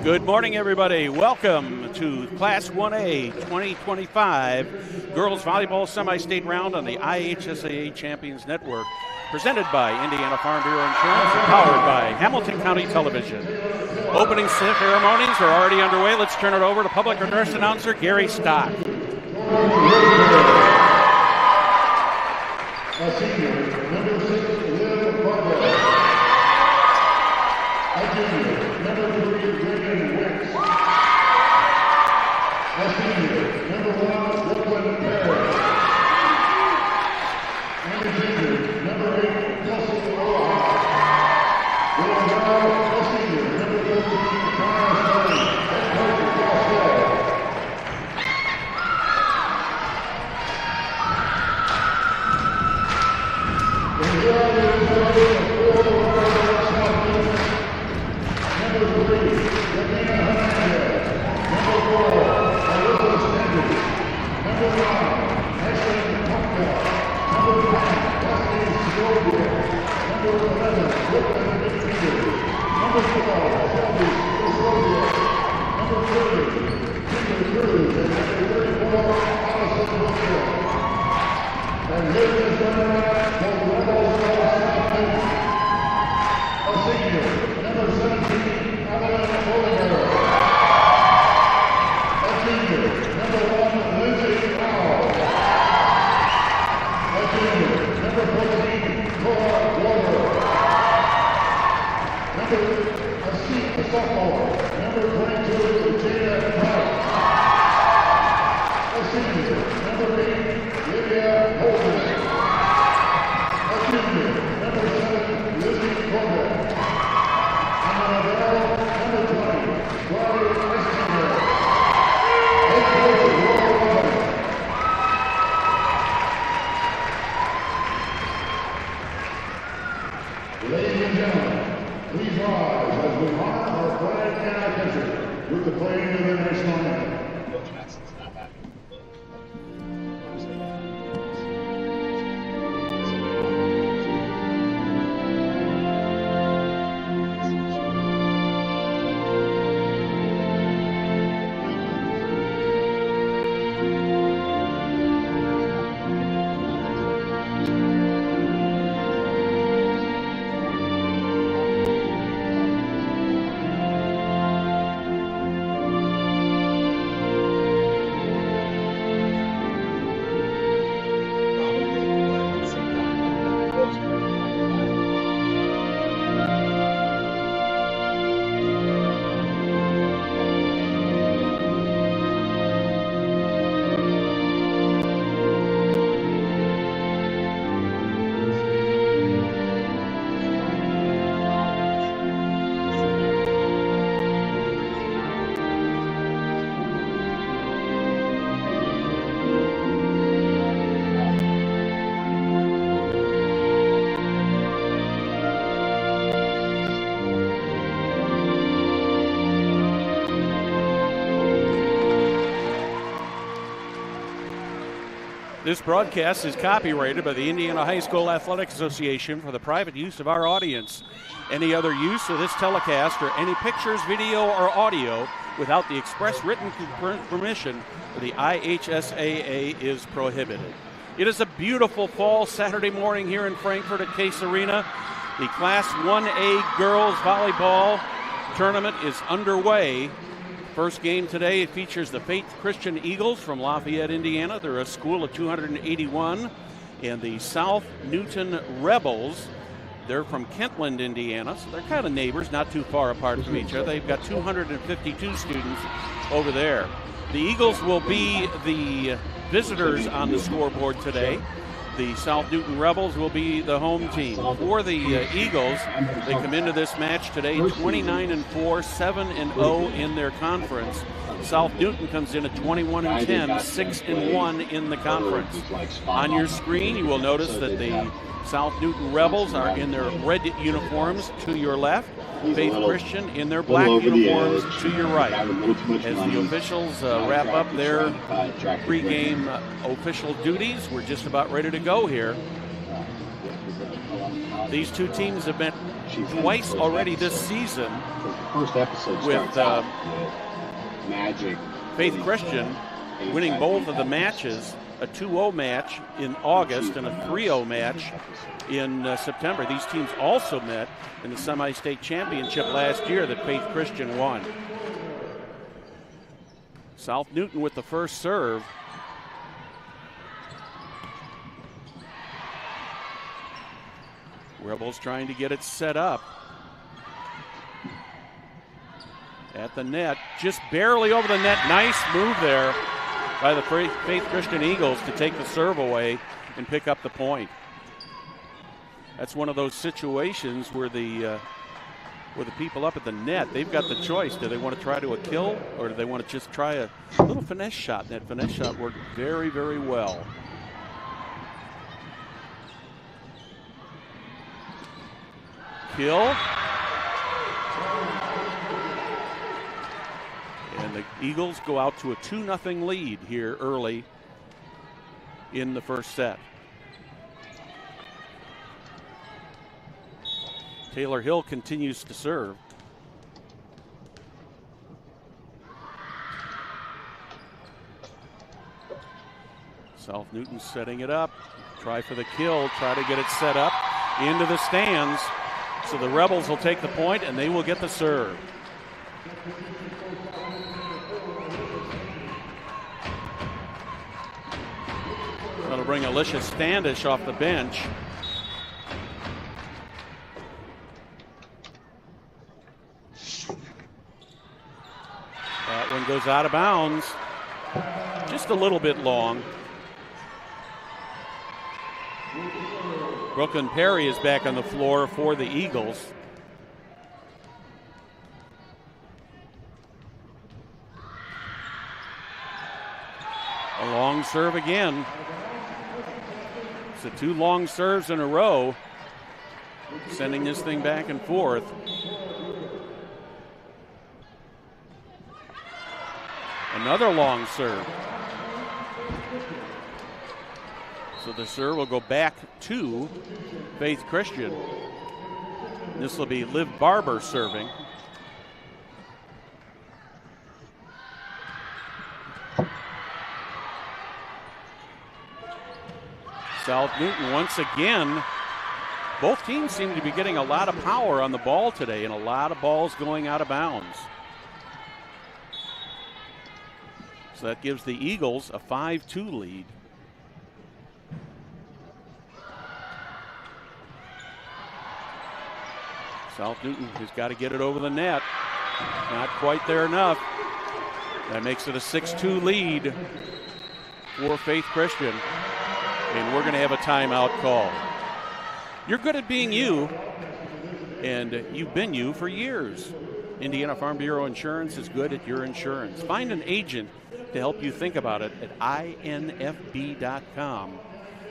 Good morning, everybody. Welcome to Class 1A 2025 Girls Volleyball Semi-State Round on the IHSAA Champions Network, presented by Indiana Farm Bureau Insurance and powered by Hamilton County Television. Opening ceremonies are already underway. Let's turn it over to public address announcer Gary Stock. Ladies and gentlemen, please rise as we honor our flag and our country with the playing of the national anthem. This broadcast is copyrighted by the Indiana High School Athletic Association for the private use of our audience. Any other use of this telecast or any pictures, video, or audio without the express written permission of the IHSAA is prohibited. It is a beautiful fall Saturday morning here in Frankfort at Case Arena. The Class 1A Girls Volleyball Tournament is underway. First game today, it features the Faith Christian Eagles from Lafayette, Indiana. They're a school of 281. And the South Newton Rebels, they're from Kentland, Indiana. So they're kind of neighbors, not too far apart from each other. They've got 252 students over there. The Eagles will be the visitors on the scoreboard today. The South Newton Rebels will be the home team. For the Eagles, they come into this match today 29-4, 7-0 in their conference. South Newton comes in at 21-10, 6-1 in the conference. On your screen, you will notice that the South Newton Rebels are in their red uniforms to your left. Faith Christian in their black uniforms to your right. As the officials wrap up their pregame official duties, we're just about ready to go here. These two teams have met twice already this season first episode with Magic. Faith Christian winning both of the matches, a 2-0 match in August and a 3-0 match in September. These teams also met in the semi-state championship last year that Faith Christian won. South Newton with the first serve. Rebels trying to get it set up. At the net, just barely over the net. Nice move there by the Faith Christian Eagles to take the serve away and pick up the point. That's one of those situations where the people up at the net, they've got the choice. Do they want to try to a kill, or do they want to just try a little finesse shot? And that finesse shot worked very, very well. Kill. And the Eagles go out to a 2-0 lead here early in the first set. Taylor Hill continues to serve. South Newton setting it up. Try for the kill, try to get it set up into the stands. So the Rebels will take the point and they will get the serve. That'll bring Alicia Standish off the bench. That one goes out of bounds. Just a little bit long. Brooklyn Perry is back on the floor for the Eagles. A long serve again. So 2 long serves in a row, sending this thing back and forth. Another long serve. So the serve will go back to Faith Christian. This will be Liv Barber serving. South Newton once again. Both teams seem to be getting a lot of power on the ball today and a lot of balls going out of bounds. So that gives the Eagles a 5-2 lead. South Newton has got to get it over the net. Not quite there enough. That makes it a 6-2 lead for Faith Christian. And we're going to have a timeout call. You're good at being you, and you've been you for years. Indiana Farm Bureau Insurance is good at your insurance. Find an agent to help you think about it at infb.com.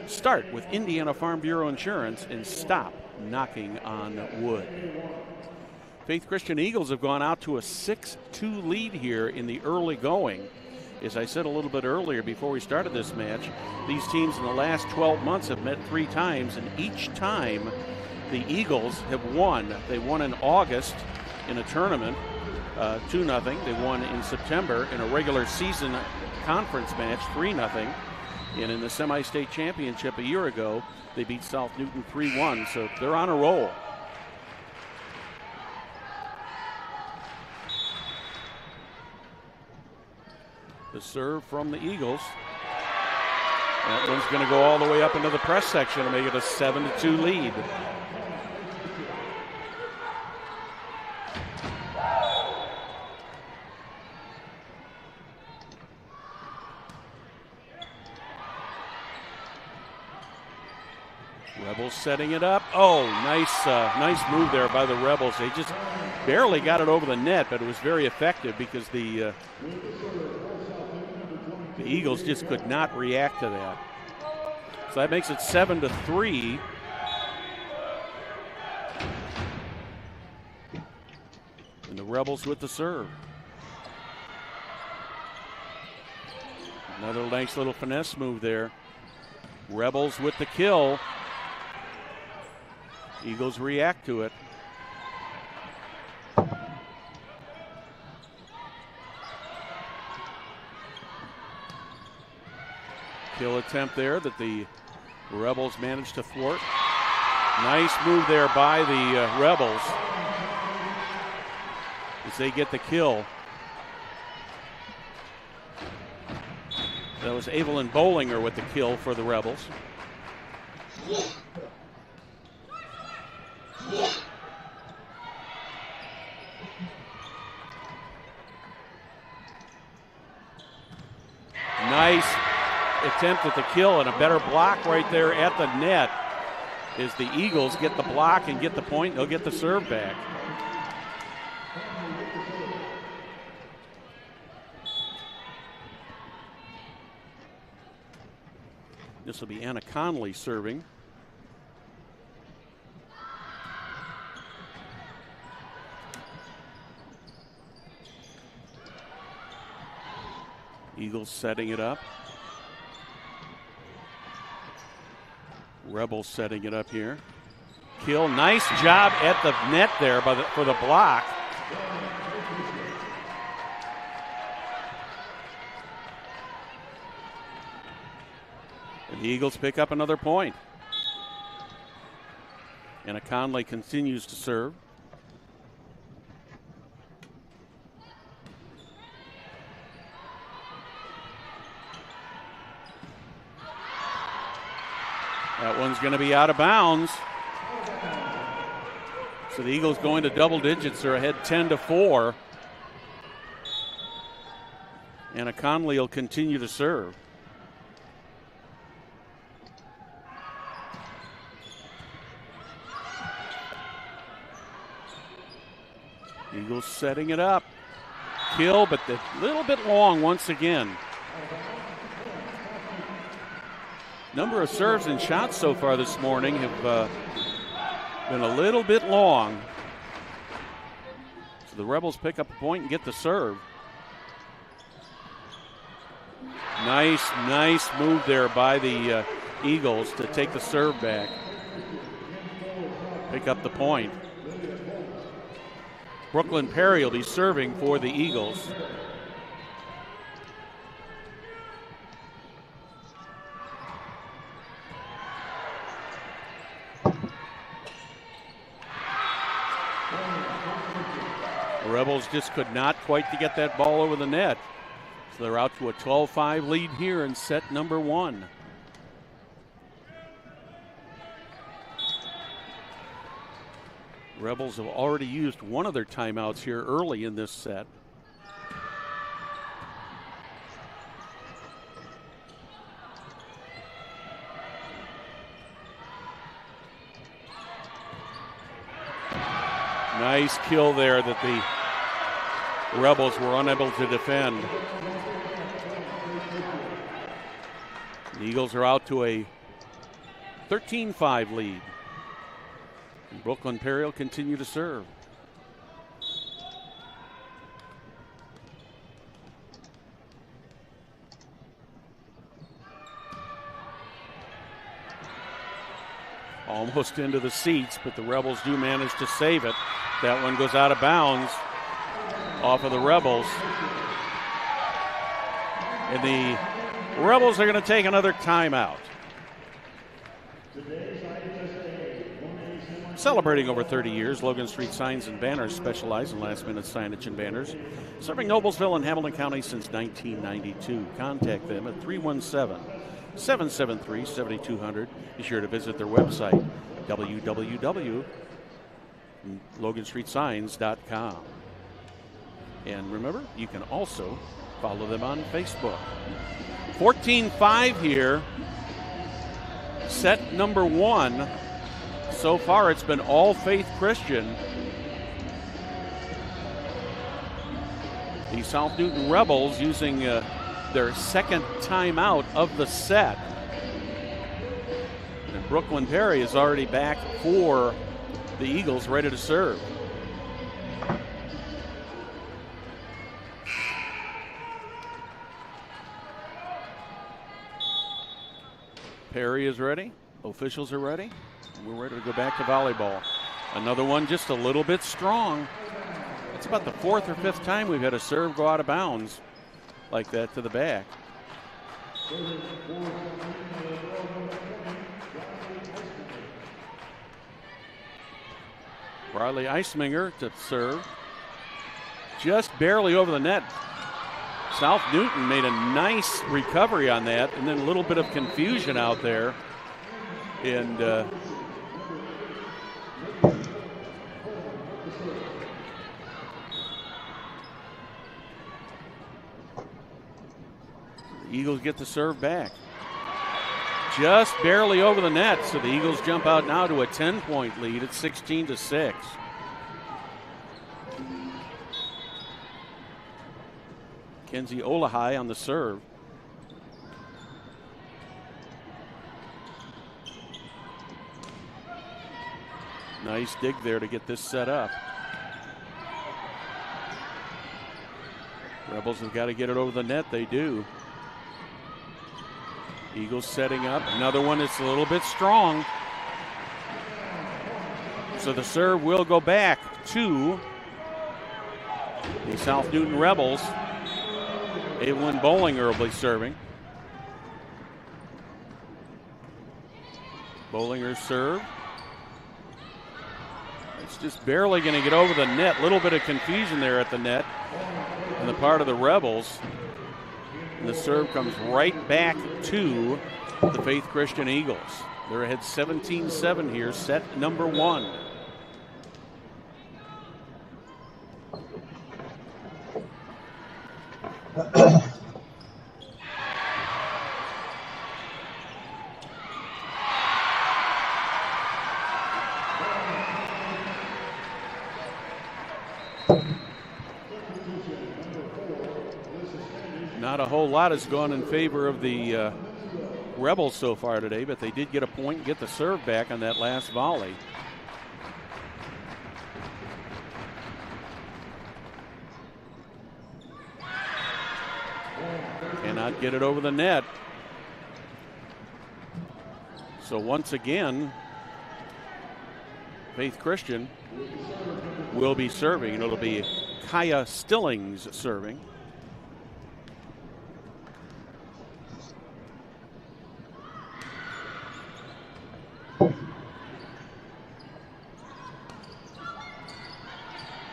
Start with Indiana Farm Bureau Insurance and stop knocking on wood. Faith Christian Eagles have gone out to a 6-2 lead here in the early going. As I said a little bit earlier before we started this match, these teams in the last 12 months have met 3 times, and each time the Eagles have won. They won in August in a tournament, 2-0. They won in September in a regular season conference match, 3-0. And in the semi-state championship a year ago, they beat South Newton 3-1, so they're on a roll. The serve from the Eagles. That one's going to go all the way up into the press section to make it a 7-2 lead. Rebels setting it up. Oh, nice move there by the Rebels. They just barely got it over the net, but it was very effective because the Eagles just could not react to that. So that makes it 7-3. And the Rebels with the serve. Another nice little finesse move there. Rebels with the kill. Eagles react to it. Kill attempt there that the Rebels managed to thwart. Nice move there by the Rebels as they get the kill. That was Evelyn Bollinger with the kill for the Rebels. Nice attempt at the kill and a better block right there at the net as the Eagles get the block and get the point. They'll get the serve back. This will be Anna Conley serving. Eagles setting it up. Rebels setting it up here. Kill, nice job at the net there for the block. And the Eagles pick up another point. And Conley continues to serve. That one's going to be out of bounds. So the Eagles going to double digits. They're ahead 10-4. And Conley will continue to serve. Eagles setting it up. Kill, but a little bit long once again. Number of serves and shots so far this morning have been a little bit long. So the Rebels pick up a point and get the serve. Nice move there by the Eagles to take the serve back. Pick up the point. Brooklyn Perry will be serving for the Eagles. The Rebels just could not quite to get that ball over the net. So they're out to a 12-5 lead here in set number 1. Rebels have already used one of their timeouts here early in this set. Nice kill there that the Rebels were unable to defend. The Eagles are out to a 13-5 lead. And Brooklyn Perry will continue to serve. Almost into the seats, but the Rebels do manage to save it. That one goes out of bounds off of the Rebels. And the Rebels are going to take another timeout. Celebrating over 30 years, Logan Street Signs and Banners specialize in last-minute signage and banners. Serving Noblesville and Hamilton County since 1992. Contact them at 317-773-7200. Be sure to visit their website, www.loganstreetsigns.com. And remember, you can also follow them on Facebook. 14-5 here. Set number 1. So far, it's been all Faith Christian. The South Newton Rebels using their second timeout of the set. And Brooklyn Perry is already back for the Eagles, ready to serve. Perry is ready. Officials are ready. We're ready to go back to volleyball. Another one just a little bit strong. It's about the 4th or 5th time we've had a serve go out of bounds like that to the back. Riley Eisminger to serve. Just barely over the net. South Newton made a nice recovery on that, and then a little bit of confusion out there. And the Eagles get the serve back. Just barely over the net, so the Eagles jump out now to a 10-point lead at 16-6. Kelsey Olehy on the serve. Nice dig there to get this set up. Rebels have got to get it over the net. They do. Eagles setting up. Another one that's a little bit strong. So the serve will go back to the South Newton Rebels. Evelyn Bollinger will be serving. Bollinger's serve. It's just barely going to get over the net. Little bit of confusion there at the net on the part of the Rebels. And the serve comes right back to the Faith Christian Eagles. They're ahead 17-7 here, set number 1. Not a whole lot has gone in favor of the Rebels so far today, but they did get a point and get the serve back on that last volley. Cannot get it over the net. So once again, Faith Christian will be serving, and it'll be Kaya Stillings serving.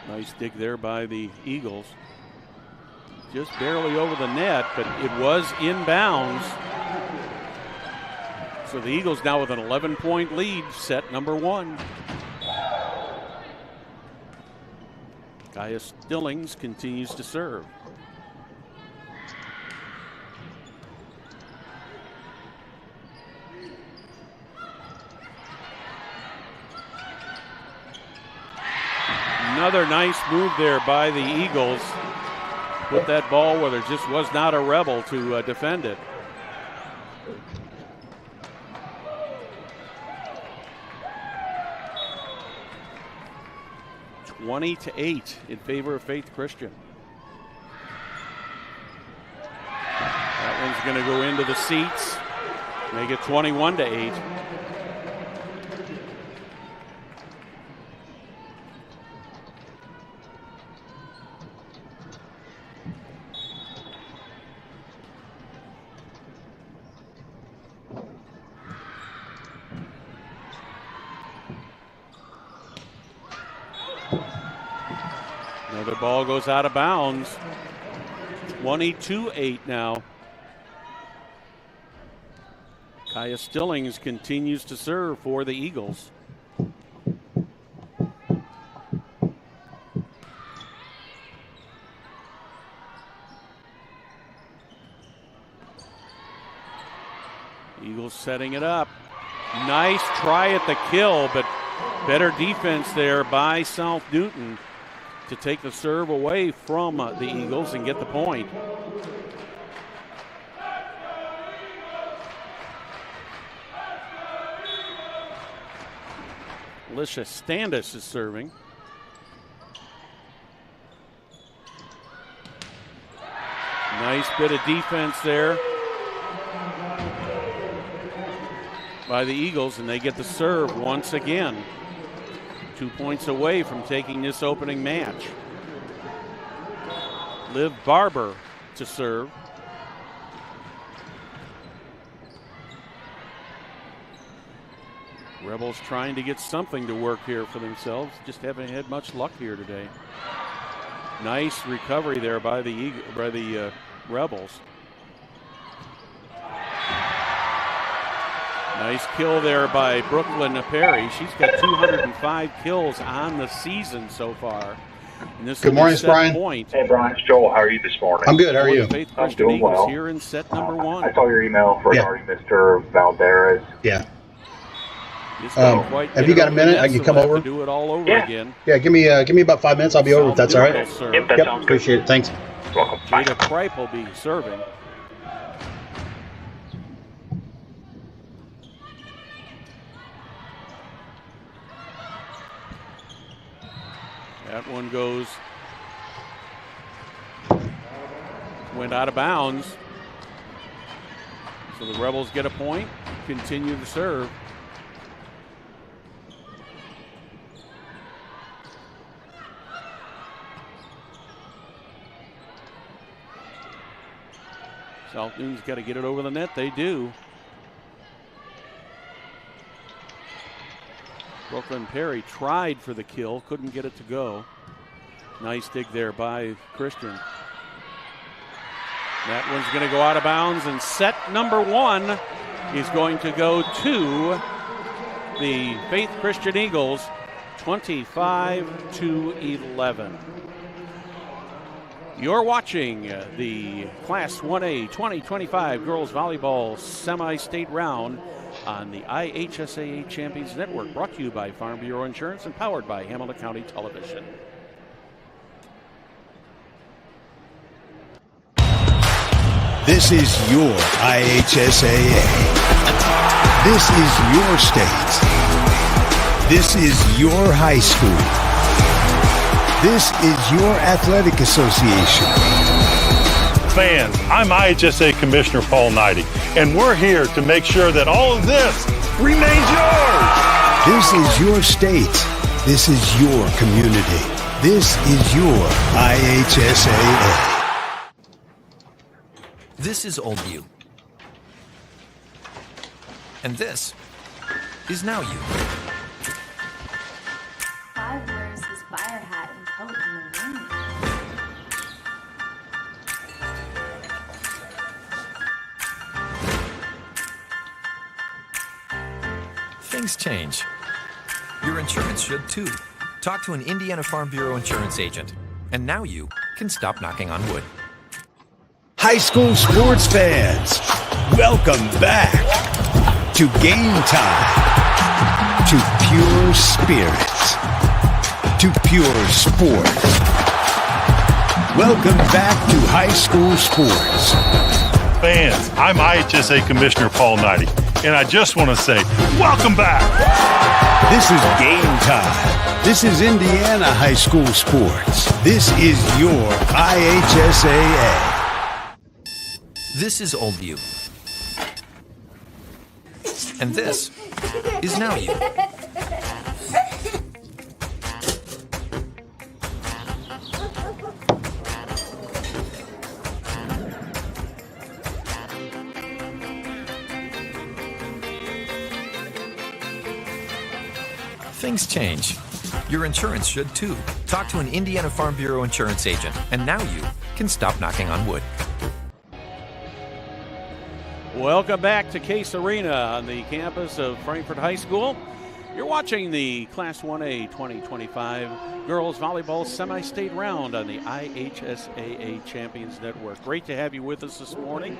Nice dig there by the Eagles. Just barely over the net, but it was inbounds. So the Eagles now with an 11-point lead, set number 1. Kaya Stillings continues to serve. Another nice move there by the Eagles. Put that ball where there just was not a Rebel to defend it. (20-8) in favor of Faith Christian. That one's going to go into the seats. Make it 21-8. Another ball goes out of bounds. 22-8 now. Kaya Stillings continues to serve for the Eagles. Eagles setting it up. Nice try at the kill, but better defense there by South Newton to take the serve away from the Eagles and get the point. Alicia Standis is serving. Nice bit of defense there by the Eagles, and they get the serve once again. 2 points away from taking this opening match. Liv Barber to serve. Rebels trying to get something to work here for themselves. Just haven't had much luck here today. Nice recovery there by the Rebels. Nice kill there by Brooklyn Perry. She's got 205 kills on the season so far. And this Good morning, Brian. Point. Hey, Brian, it's Joel. How are you this morning? I'm good. How are you? I'm doing well. Here in set number 1. I saw your email regarding Mr. Valdez. Yeah. Have you got a minute? I can come over. Do it all over again. Yeah, give me about 5 minutes. I'll be over if that's all right. Yep, that sounds good. Appreciate it. Thanks. Welcome. Jada Kripe will be serving. That one went out of bounds. So the Rebels get a point, continue to serve. South Noon's got to get it over the net. They do. Brooklyn Perry tried for the kill, couldn't get it to go. Nice dig there by Christian. That one's going to go out of bounds, and set number 1 is going to go to the Faith Christian Eagles, 25-11. You're watching the Class 1A 2025 Girls Volleyball Semi-State Round on the IHSAA Champions Network, brought to you by Farm Bureau Insurance and powered by Hamilton County Television. This is your IHSAA. This is your state. This is your high school. This is your athletic association. Fans, I'm IHSAA Commissioner Paul Knighty, and we're here to make sure that all of this remains yours. This is your state. This is your community. This is your IHSAA. This is Old You. And this is Now You. Five wears his fire hat and coat in the wind. Things change. Your insurance should too. Talk to an Indiana Farm Bureau insurance agent. And now you can stop knocking on wood. High school sports fans, welcome back to Game Time, to pure spirits, to pure sport. Welcome back to high school sports. Fans, I'm IHSAA Commissioner Paul Knighty, and I just want to say, welcome back. This is Game Time. This is Indiana high school sports. This is your IHSAA. This is Old You. And this is Now You. Things change. Your insurance should too. Talk to an Indiana Farm Bureau insurance agent. And now you can stop knocking on wood. Welcome back to Case Arena on the campus of Frankfort High School. You're watching the Class 1A 2025 Girls Volleyball Semi-State Round on the IHSAA Champions Network. Great to have you with us this morning.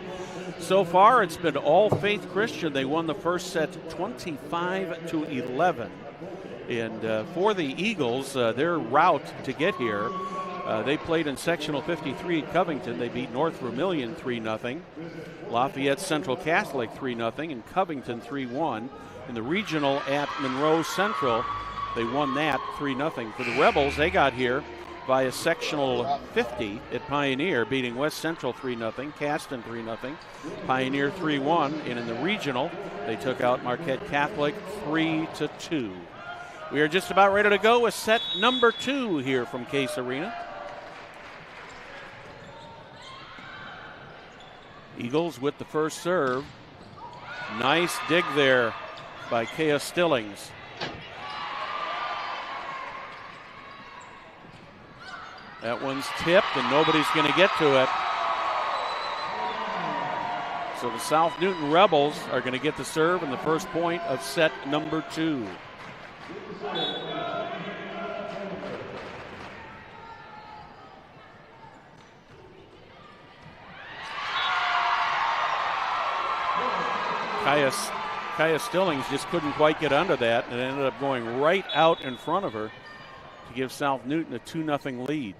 So far, it's been all Faith Christian. They won the first set 25-11. And for the Eagles, their route to get here, they played in sectional 53 at Covington. They beat North Vermilion 3-0. Lafayette Central Catholic 3-0 and Covington 3-1. In the regional at Monroe Central, they won that 3-0. For the Rebels, they got here via sectional 50 at Pioneer, beating West Central 3-0, Caston 3-0, Pioneer 3-1, and in the regional, they took out Marquette Catholic 3-2. We are just about ready to go with set number 2 here from Case Arena. Eagles with the first serve. Nice dig there by Kaya Stillings. That one's tipped, and nobody's going to get to it. So the South Newton Rebels are going to get the serve and the first point of set number 2. Kaya Stillings just couldn't quite get under that, and it ended up going right out in front of her to give South Newton a 2-0 lead.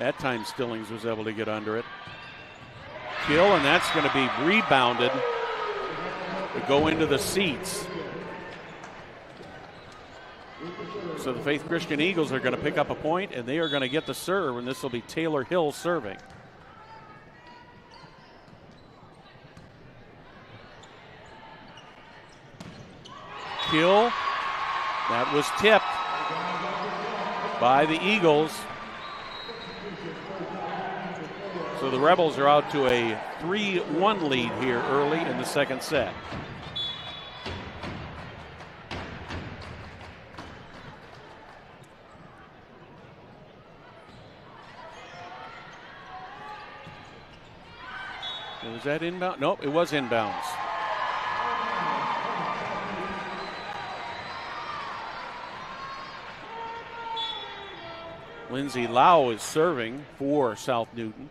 That time Stillings was able to get under it. Kill, and that's going to be rebounded to go into the seats. So the Faith Christian Eagles are going to pick up a point, and they are going to get the serve, and this will be Taylor Hill serving. Kill, that was tipped by the Eagles. So the Rebels are out to a 3-1 lead here early in the second set. Was that inbound? Nope, it was inbounds. Lindsay Lau is serving for South Newton.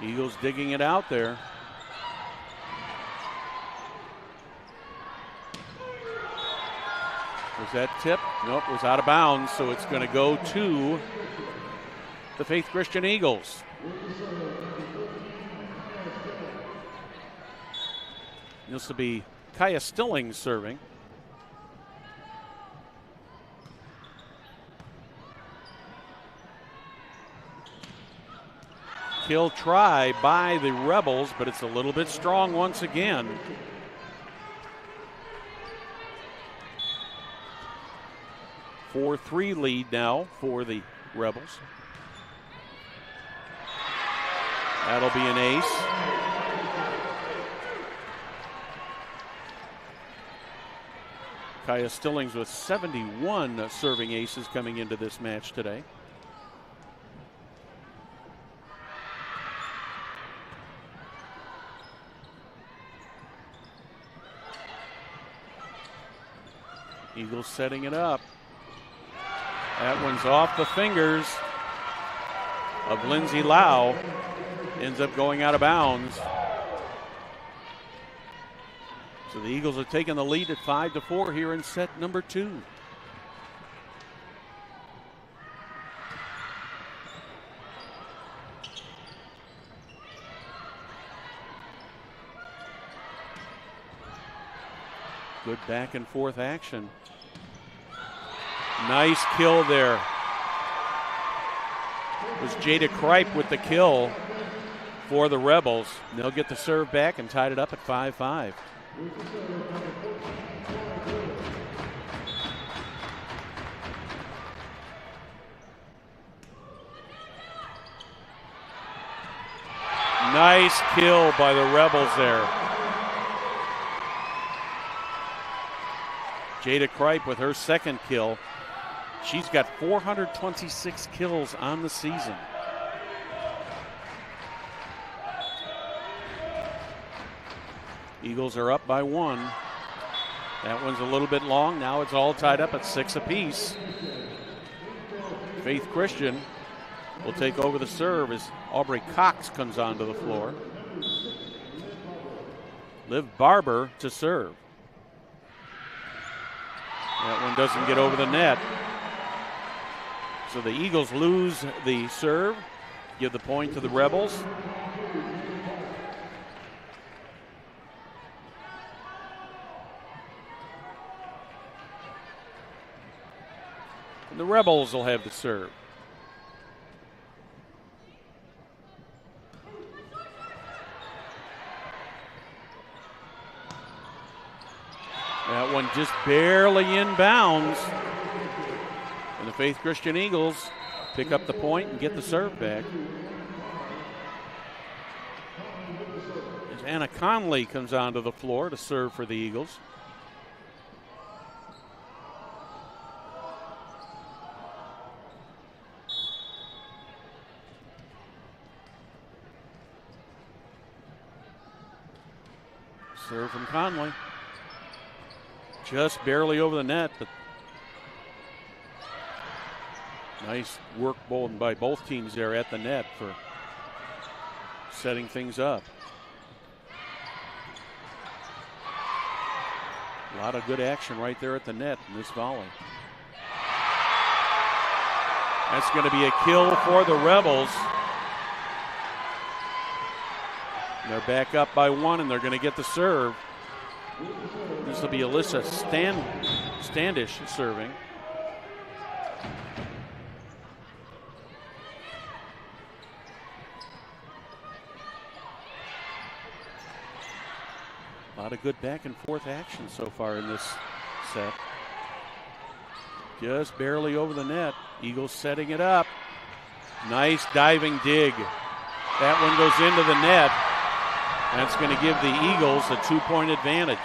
Eagles digging it out there. Was that tipped? Nope, it was out of bounds, so it's going to go to the Faith Christian Eagles. This will be Kaya Stillings serving. Kill try by the Rebels, but it's a little bit strong once again. A 4-3 lead now for the Rebels. That'll be an ace. Kaya Stillings with 71 serving aces coming into this match today. Eagles setting it up. That one's off the fingers of Lindsay Lau. Ends up going out of bounds. So the Eagles are taking the lead at 5-4 here in set number 2. Good back and forth action. Nice kill there. It was Jada Kripe with the kill for the Rebels. They'll get the serve back and tied it up at 5-5. Nice kill by the Rebels there. Jada Kripe with her second kill. She's got 426 kills on the season. Eagles are up by 1. That one's a little bit long. Now it's all tied up at 6 apiece. Faith Christian will take over the serve as Aubrey Cox comes onto the floor. Liv Barber to serve. That one doesn't get over the net. So the Eagles lose the serve, give the point to the Rebels. And the Rebels will have the serve. That one just barely inbounds. And the Faith Christian Eagles pick up the point and get the serve back. Anna Conley comes onto the floor to serve for the Eagles. Serve from Conley. Just barely over the net, but nice work by both teams there at the net for setting things up. A lot of good action right there at the net in this volley. That's going to be a kill for the Rebels. And they're back up by 1, and they're going to get the serve. This will be Alyssa Standish serving. A lot of good back and forth action so far in this set. Just barely over the net. Eagles setting it up. Nice diving dig. That one goes into the net. That's going to give the Eagles a 2-point advantage.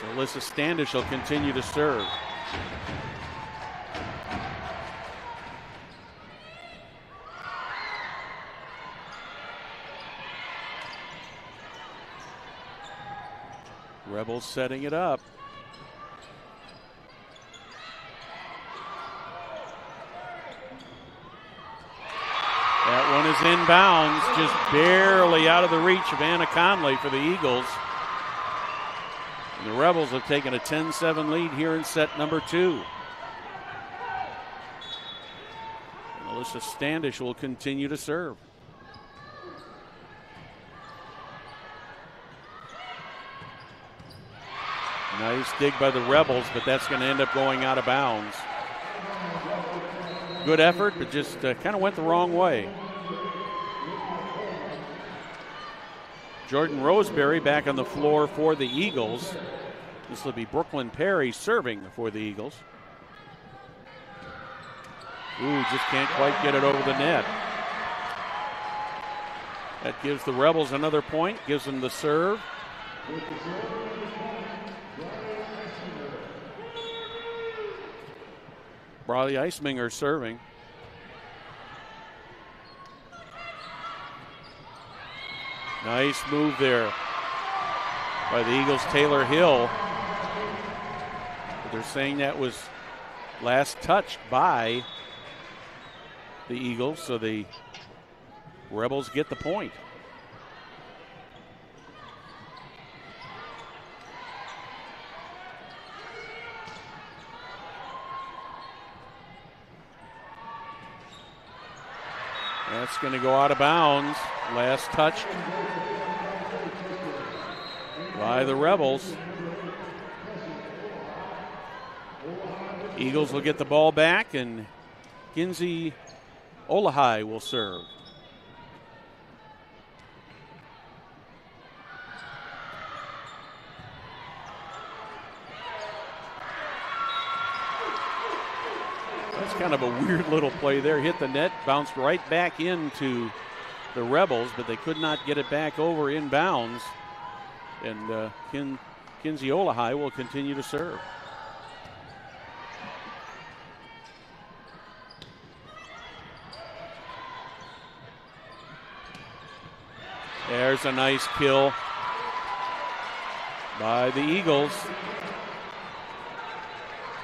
So Alyssa Standish will continue to serve. Rebels setting it up. That one is inbounds, just barely out of the reach of Anna Conley for the Eagles. And the Rebels have taken a 10-7 lead here in set number 2. And Alyssa Standish will continue to serve. Nice dig by the Rebels, but that's going to end up going out of bounds. Good effort, but just kind of went the wrong way. Jordan Roseberry back on the floor for the Eagles. This will be Brooklyn Perry serving for the Eagles. Ooh, just can't quite get it over the net. That gives the Rebels another point, gives them the serve. Briley Eisminger serving. Nice move there by the Eagles' Taylor Hill. But they're saying that was last touched by the Eagles, so the Rebels get the point. That's going to go out of bounds. Last touched by the Rebels. Eagles will get the ball back, and Kelsey Olehy will serve. That's kind of a weird little play there. Hit the net, bounced right back into the Rebels, but they could not get it back over in bounds. And Kelsey Olehy will continue to serve. There's a nice kill by the Eagles.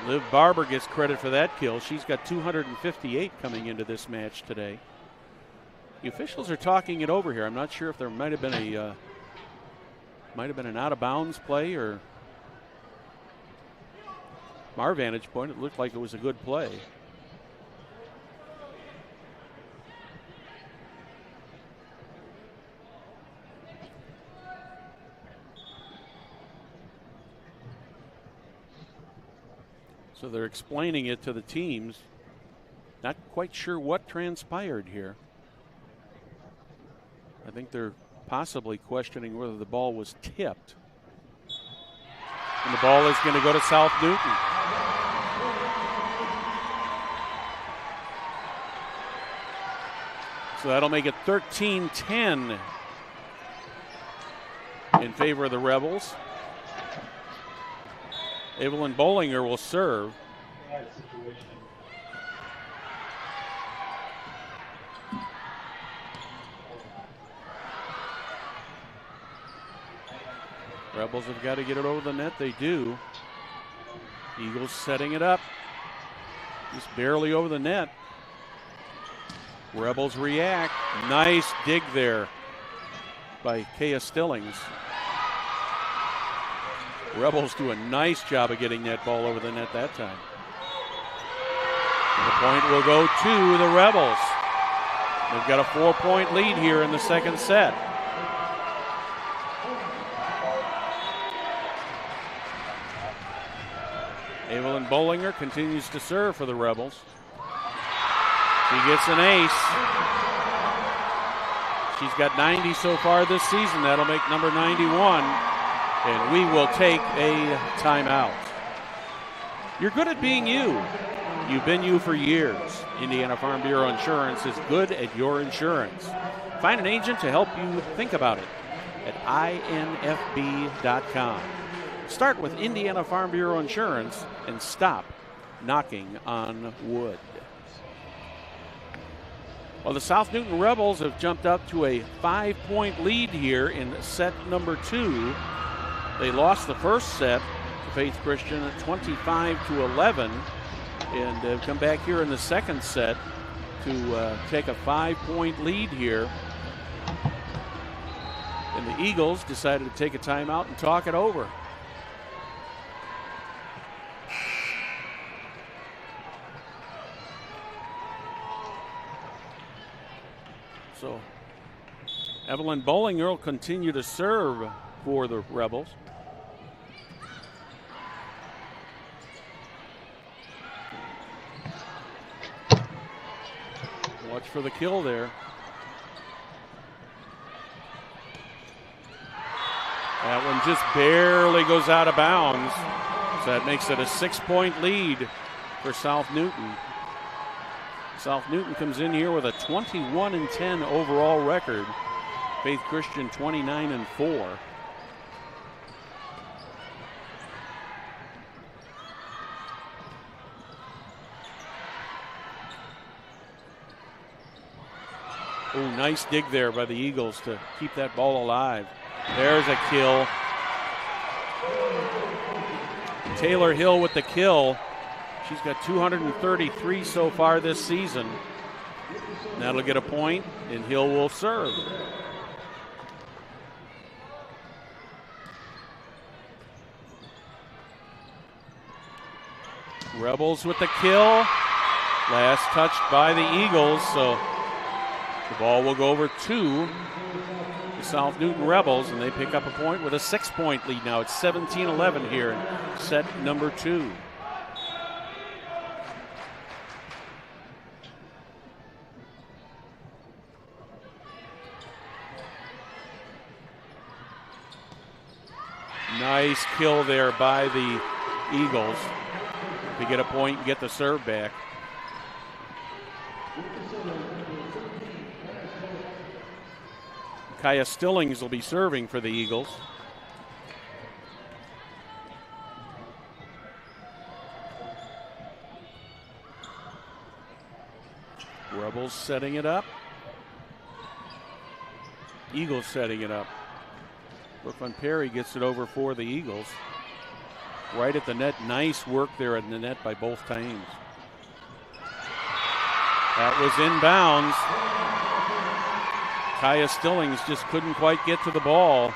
Liv Barber gets credit for that kill. She's got 258 coming into this match today. The officials are talking it over here. I'm not sure if there might have been an out of bounds play, or from our vantage point, it looked like it was a good play. So they're explaining it to the teams. Not quite sure what transpired here. I think they're possibly questioning whether the ball was tipped. And the ball is going to go to South Newton. So that'll make it 13-10 in favor of the Rebels. Evelyn Bollinger will serve. Rebels have got to get it over the net. They do. Eagles setting it up. Just barely over the net. Rebels react. Nice dig there by Kaya Stillings. Rebels do a nice job of getting that ball over the net that time. The point will go to the Rebels. They've got a 4-point lead here in the second set. Evelyn Bollinger continues to serve for the Rebels. She gets an ace. She's got 90 so far this season. That'll make number 91. And we will take a timeout. You're good at being you. You've been you for years. Indiana Farm Bureau Insurance is good at your insurance. Find an agent to help you think about it at infb.com. Start with Indiana Farm Bureau Insurance and stop knocking on wood. Well, the South Newton Rebels have jumped up to a 5-point lead here in set number 2. They lost the first set to Faith Christian at 25-11 and have come back here in the second set to take a 5-point lead here. And the Eagles decided to take a timeout and talk it over. So Evelyn Bollinger will continue to serve for the Rebels. Watch for the kill there. That one just barely goes out of bounds. So that makes it a 6-point lead for South Newton. South Newton comes in here with a 21-10 overall record. Faith Christian 29-4. Oh, nice dig there by the Eagles to keep that ball alive. There's a kill. Taylor Hill with the kill. She's got 233 so far this season. That'll get a point, and Hill will serve. Rebels with the kill. Last touched by the Eagles, so the ball will go over to the South Newton Rebels, and they pick up a point with a 6-point lead now. It's 17-11 here in set number 2. Nice kill there by the Eagles to get a point and get the serve back. Kaya Stillings will be serving for the Eagles. Rebels setting it up. Eagles setting it up. Brooklyn Perry gets it over for the Eagles. Right at the net. Nice work there in the net by both teams. That was inbounds. Kaya Stillings just couldn't quite get to the ball.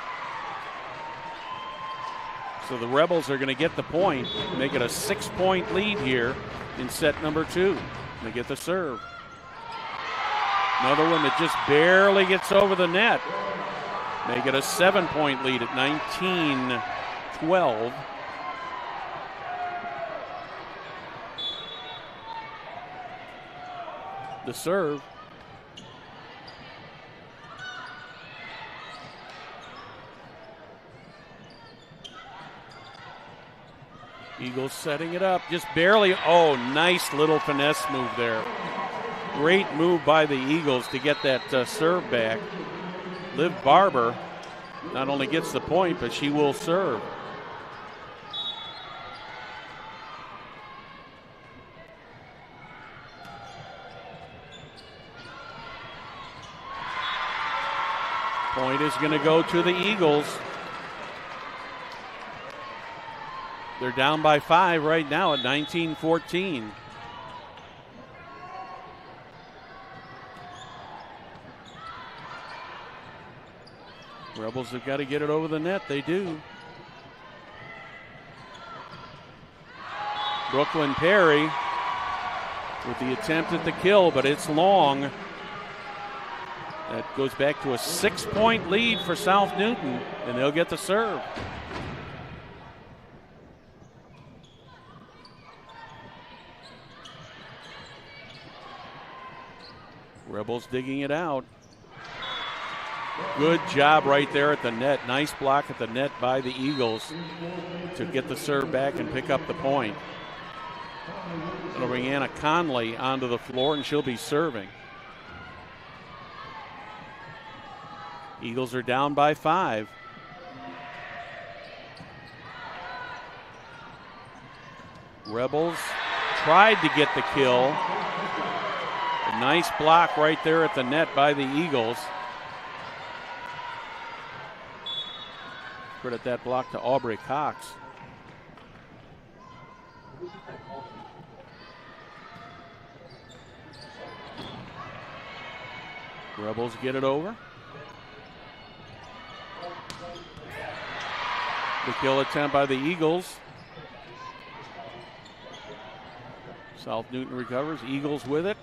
So the Rebels are going to get the point, make it a 6-point lead here in set number 2. They get the serve. Another one that just barely gets over the net. Make it a 7-point lead at 19-12. The serve. Eagles setting it up, just barely. Oh, nice little finesse move there Great move by the Eagles to get that serve back. Liv Barber not only gets the point, but she will serve. Point is going to go to the Eagles. They're down by 5 right now at 19-14. Rebels have got to get it over the net. They do. Brooklyn Perry with the attempt at the kill, but it's long. That goes back to a 6-point lead for South Newton, and they'll get the serve. Rebels digging it out. Good job right there at the net. Nice block at the net by the Eagles to get the serve back and pick up the point. It'll bring Anna Conley onto the floor, and she'll be serving. Eagles are down by 5. Rebels tried to get the kill. A nice block right there at the net by the Eagles. Credit that block to Aubrey Cox. Rebels get it over. The kill attempt by the Eagles. South Newton recovers. Eagles with it.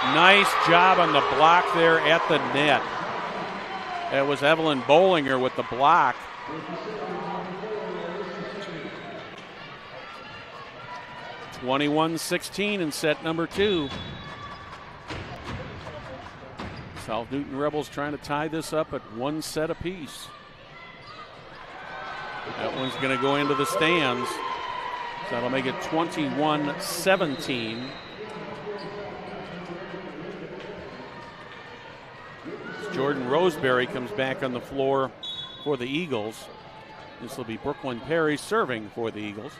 Nice job on the block there at the net. That was Evelyn Bollinger with the block. It's 21-16 in set number 2. South Newton Rebels trying to tie this up at 1 set apiece. That one's going to go into the stands. So that'll make it 21-17. Jordan Roseberry comes back on the floor for the Eagles. This will be Brooklyn Perry serving for the Eagles.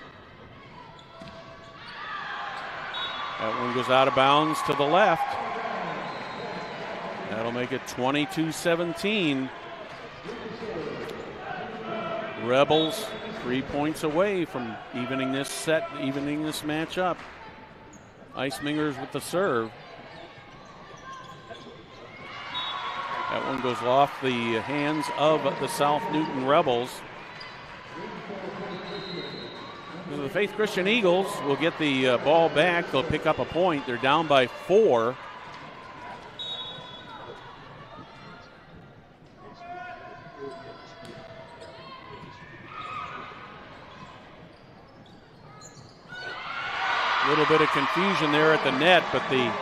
That one goes out of bounds to the left. That'll make it 22-17. Rebels 3 points away from evening this match up. Eismingers with the serve. That one goes off the hands of the South Newton Rebels. So the Faith Christian Eagles will get the ball back. They'll pick up a point. They're down by 4. A little bit of confusion there at the net, but the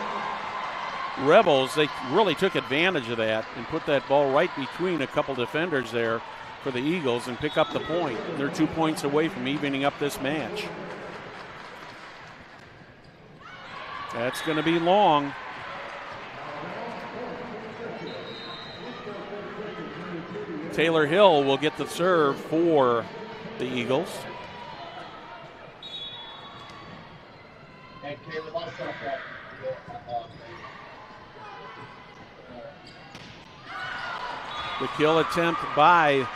Rebels, they really took advantage of that and put that ball right between a couple defenders there for the Eagles and pick up the point. They're 2 points away from evening up this match. That's going to be long. Taylor Hill will get the serve for the Eagles. The kill attempt by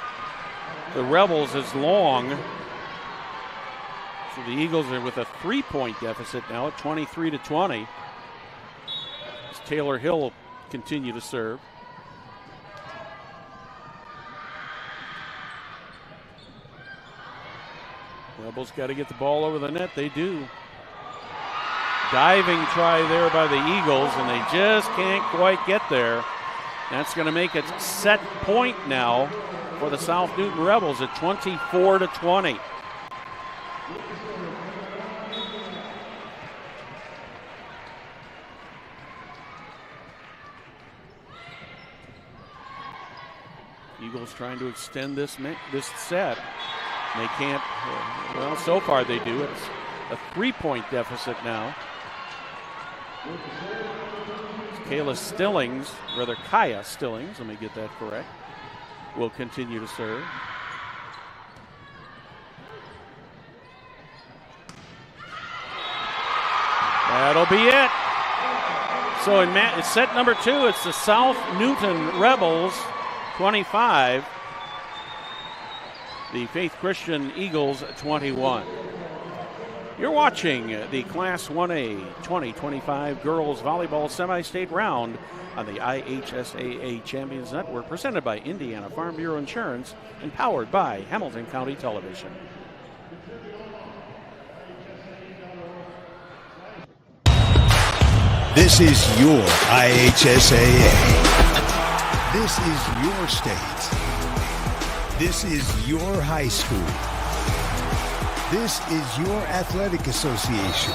the Rebels is long. So the Eagles are with a 3-point deficit now at 23-20. As Taylor Hill will continue to serve. Rebels got to get the ball over the net. They do. Diving try there by the Eagles, and they just can't quite get there. That's going to make it set point now for the South Newton Rebels at 24-20. Eagles trying to extend this set. They can't, well, so far they do. It's a 3-point deficit now. Kaya Stillings, let me get that correct, will continue to serve. That'll be it. So in set number 2, it's the South Newton Rebels 25, the Faith Christian Eagles 21. You're watching the Class 1A 2025 Girls Volleyball Semi-State Round on the IHSAA Champions Network, presented by Indiana Farm Bureau Insurance and powered by Hamilton County Television. This is your IHSAA. This is your state. This is your high school. This is your athletic association.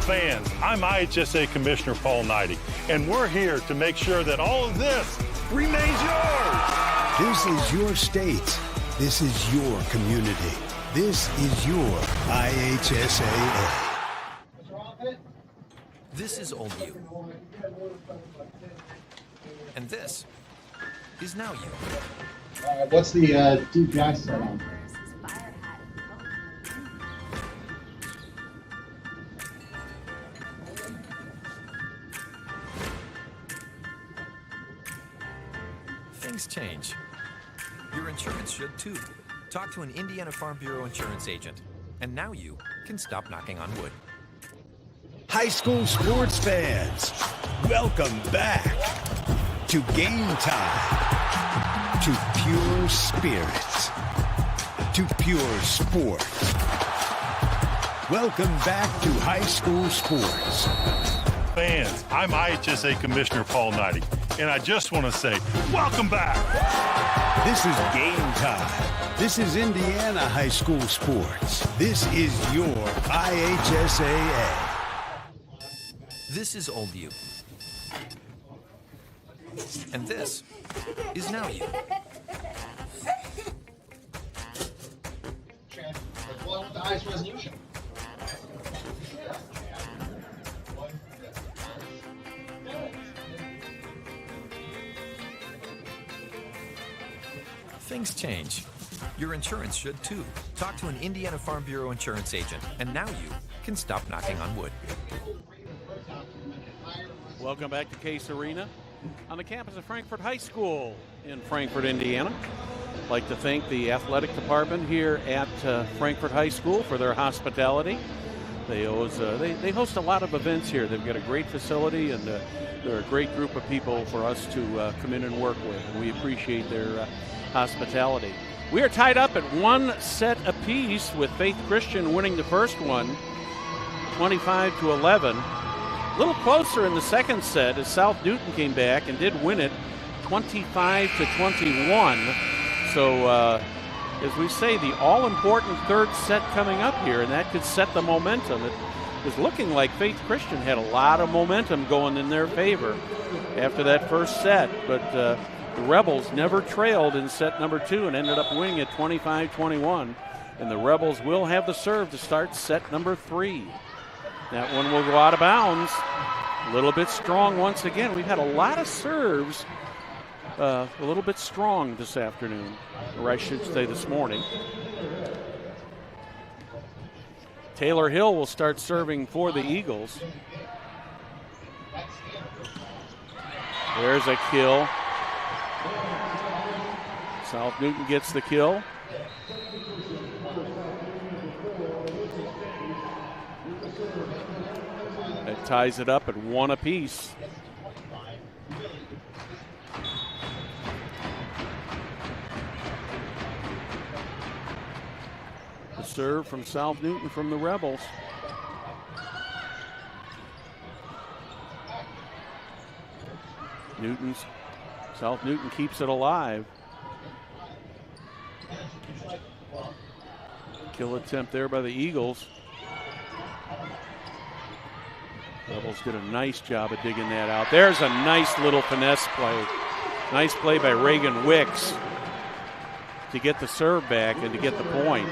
Fans, I'm IHSAA Commissioner Paul Knighty, and we're here to make sure that all of this remains yours. This is your state. This is your community. This is your IHSAA. This is old you. And this is now you. What's the DPI set on? Versus Fire Hat and Colton. Things change. Your insurance should too. Talk to an Indiana Farm Bureau insurance agent. And now you can stop knocking on wood. High school sports fans, welcome back to Game Time, to pure spirit, to pure sport. Welcome back to high school sports. Fans, I'm IHSAA Commissioner Paul Knighty, and I just want to say, welcome back. This is Game Time. This is Indiana high school sports. This is your IHSAA. This is old you. And this is now you. One with the highest resolution. Things change. Your insurance should too. Talk to an Indiana Farm Bureau insurance agent. And now you can stop knocking on wood. Welcome back to Case Arena on the campus of Frankfort High School in Frankfort, Indiana. I'd like to thank the athletic department here at Frankfort High School for their hospitality. They host a lot of events here. They've got a great facility, and they're a great group of people for us to come in and work with. And we appreciate their hospitality. We are tied up at 1 set apiece, with Faith Christian winning the first one, 25-11. A little closer in the second set as South Newton came back and did win it 25-21. So as we say, the all-important third set coming up here, and that could set the momentum. It was looking like Faith Christian had a lot of momentum going in their favor after that first set, but the Rebels never trailed in set number 2 and ended up winning it 25-21. And the Rebels will have the serve to start set number 3. That one will go out of bounds. A little bit strong once again. We've had a lot of serves a little bit strong this afternoon, or I should say this morning. Taylor Hill will start serving for the Eagles. There's a kill. South Newton gets the kill. That ties it up at 1 apiece. The serve from South Newton from the Rebels. South Newton keeps it alive. Kill attempt there by the Eagles. Rebels did a nice job of digging that out. There's a nice little finesse play. Nice play by Reagan Wicks to get the serve back and to get the point.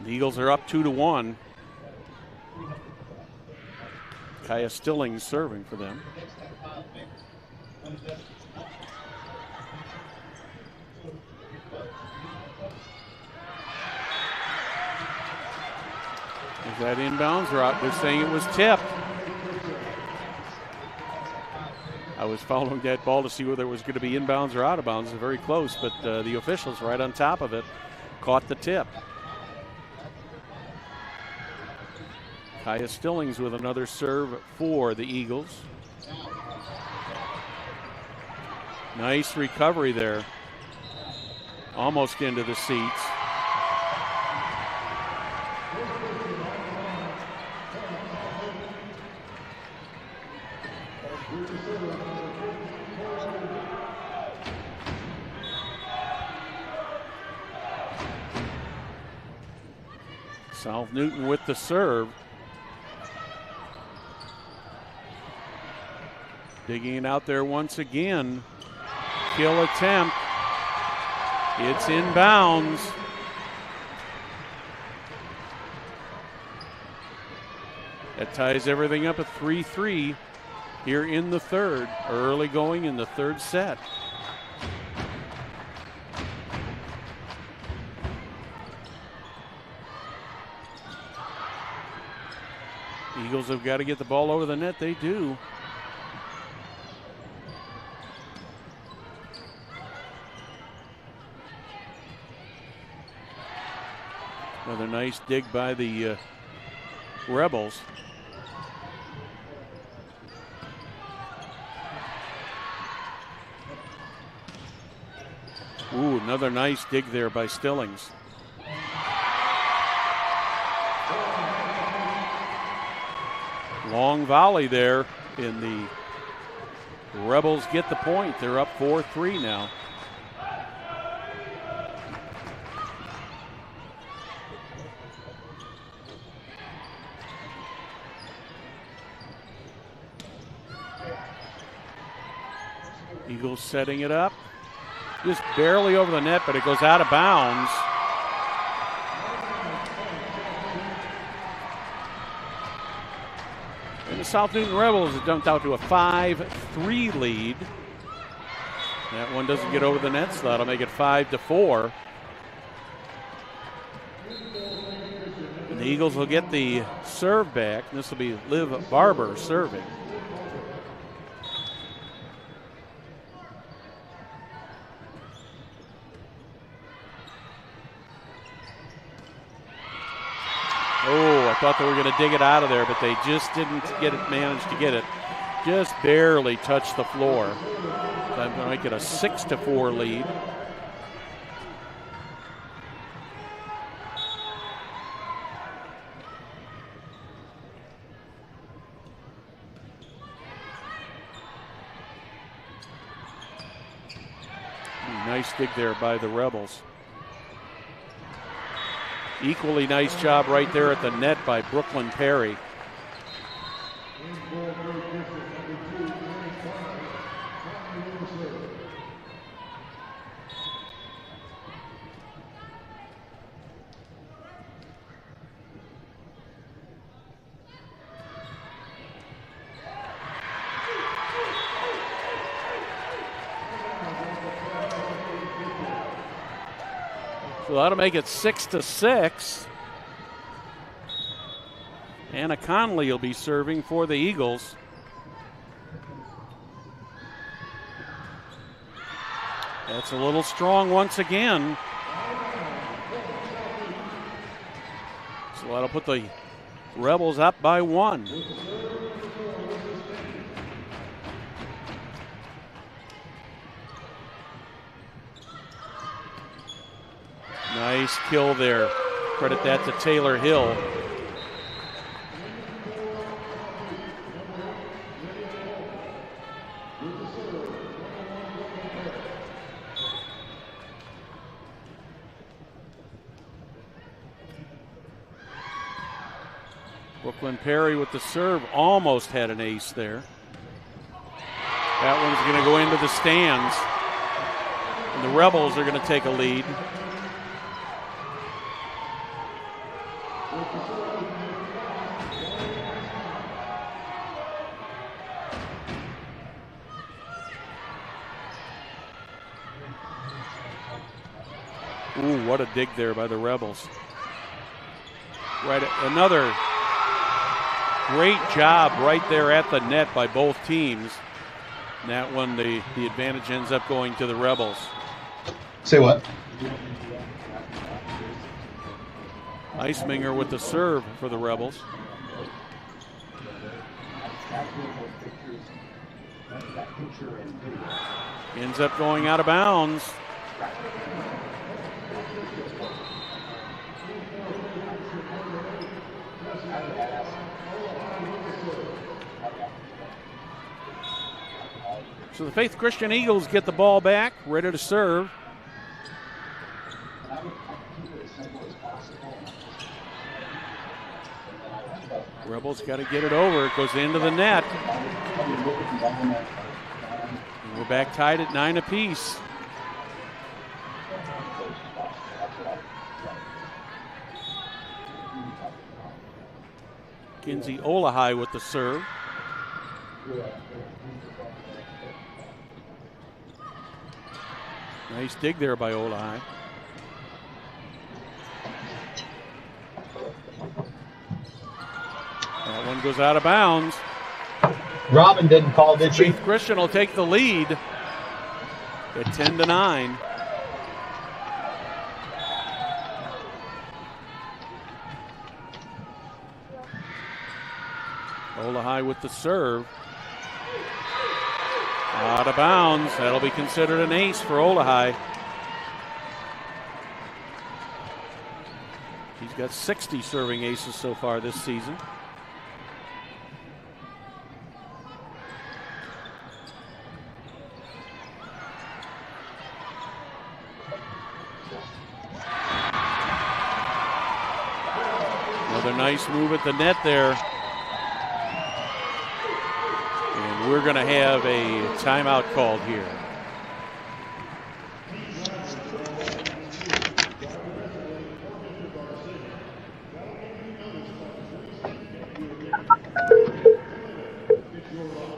The Eagles are up 2-1. Kaya Stillings serving for them. Is that inbounds or out? They're saying it was tipped. I was following that ball to see whether it was going to be inbounds or out of bounds. Very close, but the officials right on top of it caught the tip. Kaya Stillings with another serve for the Eagles. Nice recovery there. Almost into the seats. South Newton with the serve. Digging it out there once again. Kill attempt. It's inbounds. That ties everything up at 3-3 here in the third. Early going in the third set. Eagles have got to get the ball over the net. They do. Another nice dig by the Rebels. Ooh, another nice dig there by Stillings. Long volley there, and the Rebels get the point. They're up 4-3 now. Eagles setting it up. Just barely over the net, but it goes out of bounds. And the South Newton Rebels have jumped out to a 5-3 lead. That one doesn't get over the net, so that'll make it 5-4. And the Eagles will get the serve back. This will be Liv Barber serving. Oh, I thought they were going to dig it out of there, but they just didn't manage to get it. Just barely touched the floor. Time to make it a 6-4 lead. Nice dig there by the Rebels. Equally nice job right there at the net by Brooklyn Perry. So that'll make it 6-6. Anna Conley will be serving for the Eagles. That's a little strong once again. So that'll put the Rebels up by 1. Nice kill there. Credit that to Taylor Hill. Brooklyn Perry with the serve, almost had an ace there. That one's going to go into the stands. And the Rebels are going to take a lead. Ooh, what a dig there by the Rebels. Right, another great job right there at the net by both teams. And that one, the advantage ends up going to the Rebels. Say what? Eisminger with the serve for the Rebels. Ends up going out of bounds. So the Faith Christian Eagles get the ball back, ready to serve. Rebels got to get it over. It goes into the net. And we're back tied at 9 apiece. Kelsey Olehy with the serve. Nice dig there by Olehy. That one goes out of bounds. Robin didn't call, did she? Faith Christian will take the lead at 10-9. Olehy with the serve. Out of bounds. That'll be considered an ace for Olehy. He's got 60 serving aces so far this season. Another nice move at the net there. And we're going to have a timeout called here.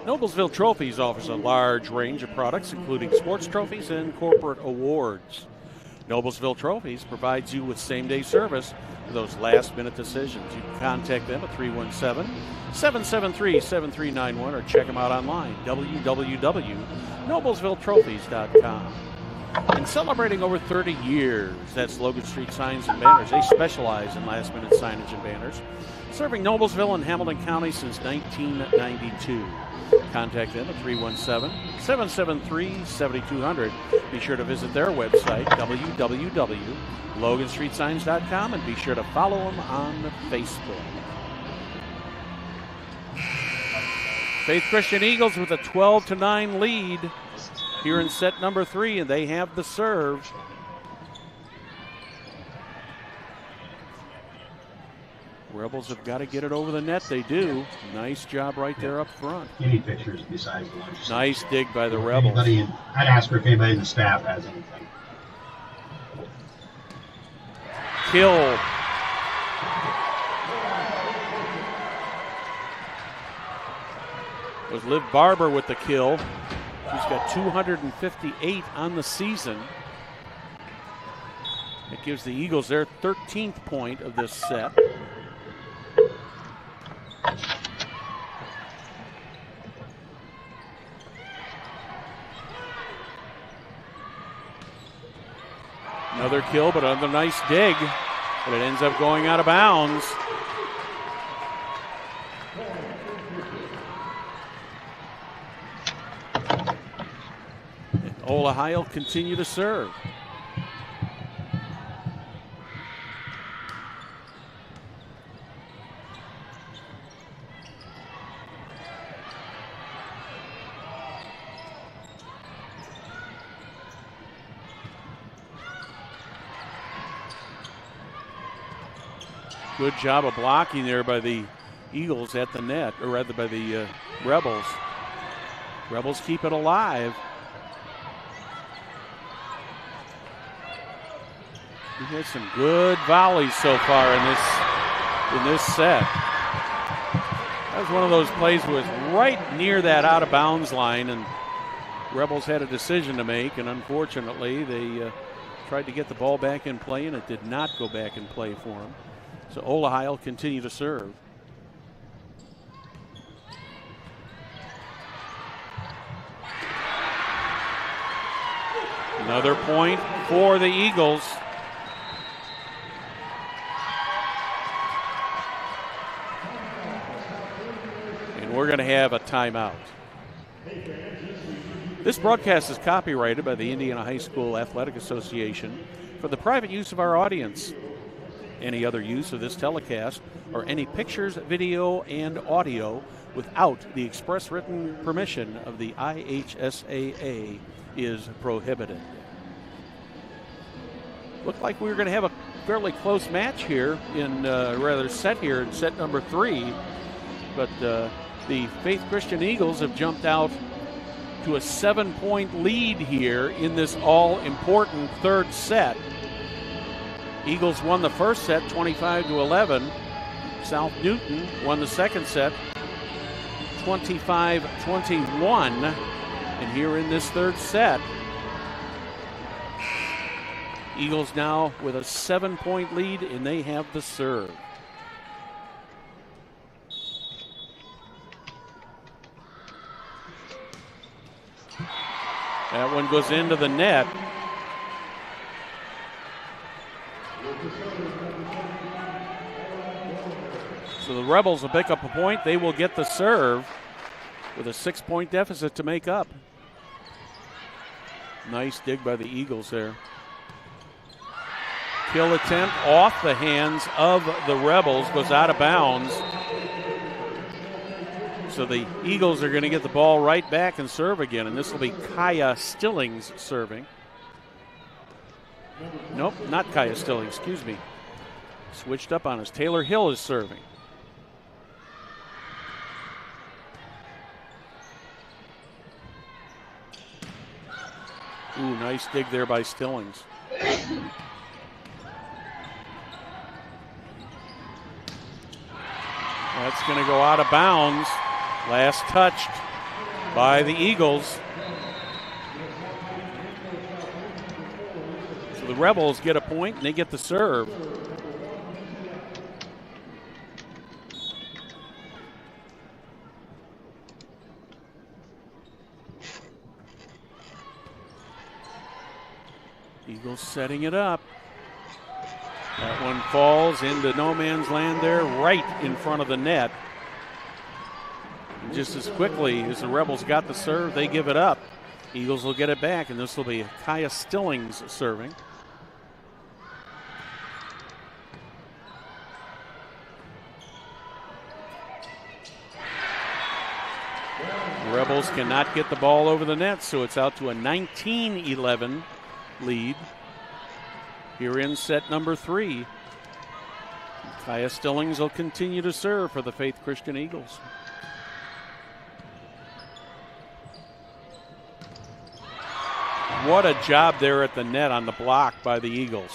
Noblesville Trophies offers a large range of products, including sports trophies and corporate awards. Noblesville Trophies provides you with same-day service for those last-minute decisions. You can contact them at 317-773-7391 or check them out online, www.noblesvilletrophies.com. And celebrating over 30 years, that's Logan Street Signs and Banners. They specialize in last-minute signage and banners, serving Noblesville and Hamilton County since 1992. Contact them at 317-773-7200. Be sure to visit their website, www.loganstreetsigns.com, and be sure to follow them on Facebook. Faith Christian Eagles with a 12-9 lead here in set number 3, and they have the serve. Rebels have got to get it over the net. They do. Nice job right there up front. Any pictures besides the one? Nice dig by the Rebels. I'd ask her if anybody in the staff has anything. Kill. Was Liv Barber with the kill. She's got 258 on the season. It gives the Eagles their 13th point of this set. Another kill, but another nice dig. But it ends up going out of bounds. And Olehy will continue to serve. Good job of blocking there by the Eagles at the net, or rather by the Rebels. Rebels keep it alive. We've had some good volleys so far in this set. That was one of those plays that was right near that out of bounds line, and Rebels had a decision to make, and unfortunately they tried to get the ball back in play, and it did not go back in play for him. So Olehy will continue to serve. Another point for the Eagles. And we're going to have a timeout. This broadcast is copyrighted by the Indiana High School Athletic Association for the private use of our audience. Any other use of this telecast or any pictures, video, and audio without the express written permission of the IHSAA is prohibited. Looked like we were going to have a fairly close match here set here in set number 3, but the Faith Christian Eagles have jumped out to a 7-point lead here in this all-important third set. Eagles won the first set 25-11. South Newton won the second set 25-21. And here in this third set, Eagles now with a 7-point lead, and they have the serve. That one goes into the net. So the Rebels will pick up a point. They will get the serve with a 6-point deficit to make up. Nice dig by the Eagles there. Kill attempt off the hands of the Rebels, goes out of bounds. So the Eagles are going to get the ball right back and serve again, and this will be Kaya Stillings serving. Nope, not Kaya Stillings, excuse me. Switched up on us. Taylor Hill is serving. Ooh, nice dig there by Stillings. That's going to go out of bounds. Last touched by the Eagles. So the Rebels get a point and they get the serve. Eagles setting it up. That one falls into no man's land there, right in front of the net. And just as quickly as the Rebels got the serve, they give it up. Eagles will get it back, and this will be Kaya Stillings serving. The Rebels cannot get the ball over the net, so it's out to a 19-11 lead. Here in set number 3. Kaya Stillings will continue to serve for the Faith Christian Eagles. What a job there at the net on the block by the Eagles.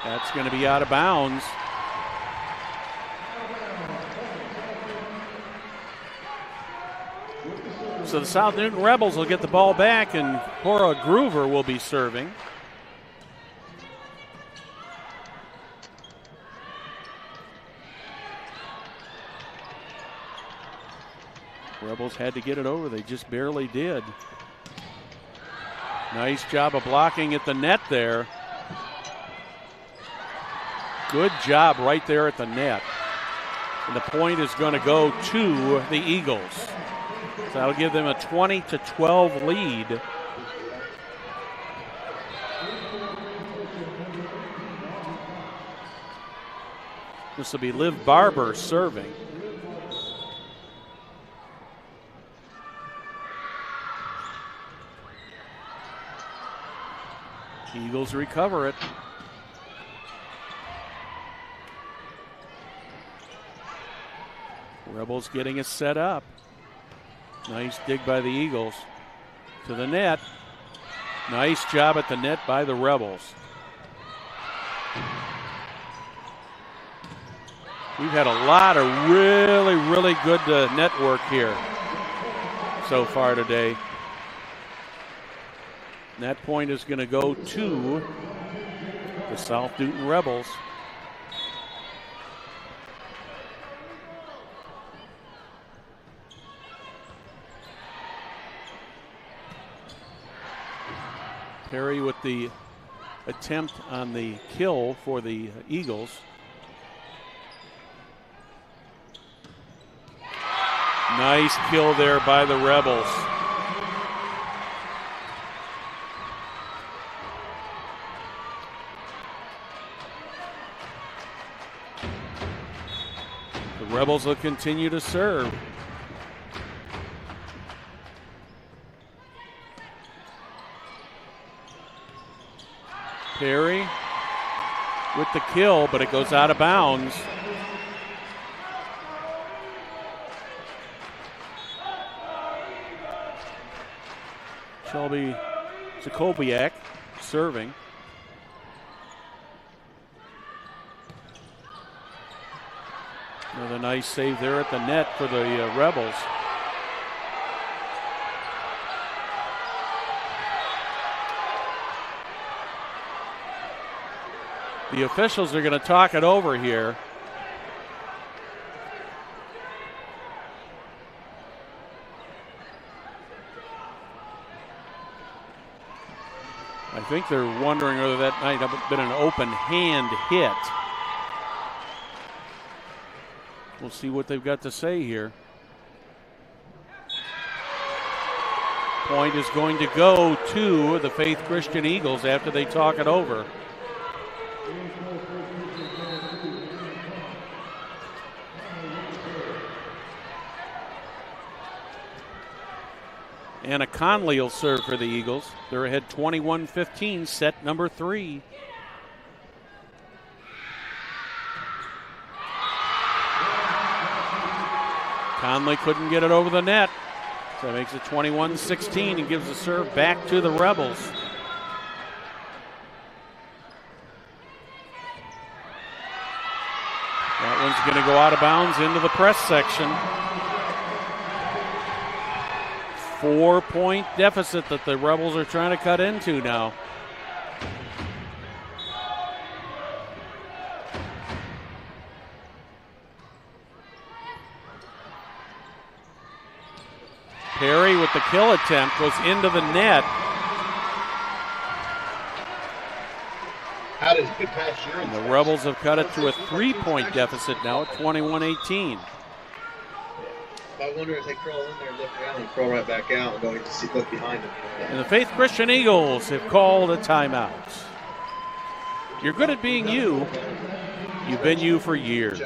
That's going to be out of bounds. So the South Newton Rebels will get the ball back, and Cora Groover will be serving. Rebels had to get it over. They just barely did. Nice job of blocking at the net there. Good job right there at the net. And the point is going to go to the Eagles. So that'll give them a 20-12 lead. This will be Liv Barber serving. Eagles recover it. Rebels getting it set up. Nice dig by the Eagles to the net. Nice job at the net by the Rebels. We've had a lot of really good network here so far today. And that point is going to go to the South Newton Rebels. Perry with the attempt on the kill for the Eagles. Nice kill there by the Rebels. The Rebels will continue to serve. Perry with the kill, but it goes out of bounds. Shelby Jacobiak serving. Another nice save there at the net for the Rebels. The officials are going to talk it over here. I think they're wondering whether that might have been an open hand hit. We'll see what they've got to say here. Point is going to go to the Faith Christian Eagles after they talk it over. Anna Conley will serve for the Eagles. They're ahead 21-15, set number 3. Conley couldn't get it over the net. So that makes it 21-16 and gives the serve back to the Rebels. That one's going to go out of bounds into the press section. 4-point deficit that the Rebels are trying to cut into now. Perry with the kill attempt goes into the net. How does good pass your And the Rebels have cut it to a 3-point deficit now at 21-18. I wonder if they crawl in there, look around, and crawl right back out and don't see look behind them. And the Faith Christian Eagles have called a timeout. You're good at being you. You've been you for years.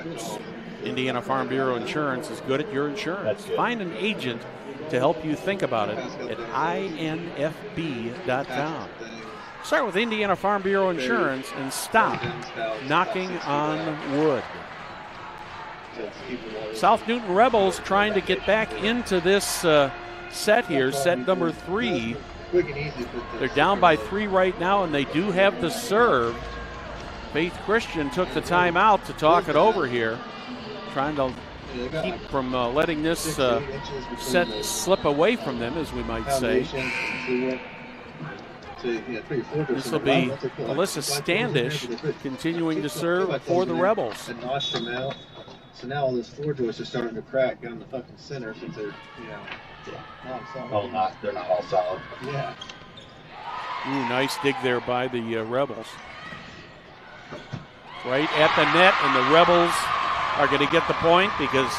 Indiana Farm Bureau Insurance is good at your insurance. Find an agent to help you think about it at infb.com. Start with Indiana Farm Bureau Insurance and stop knocking on wood. South Newton Rebels trying to get back into this set here, set number 3. They're down by 3 right now, and they do have the serve. Faith Christian took the timeout to talk it over here, trying to keep from letting this set slip away from them, as we might say. This will be Alyssa Standish continuing to serve for the Rebels. So now all this floor joists are starting to crack down the fucking center since they're, not solid. They're not all solid. Yeah. Ooh, nice dig there by the Rebels. Right at the net, and the Rebels are going to get the point because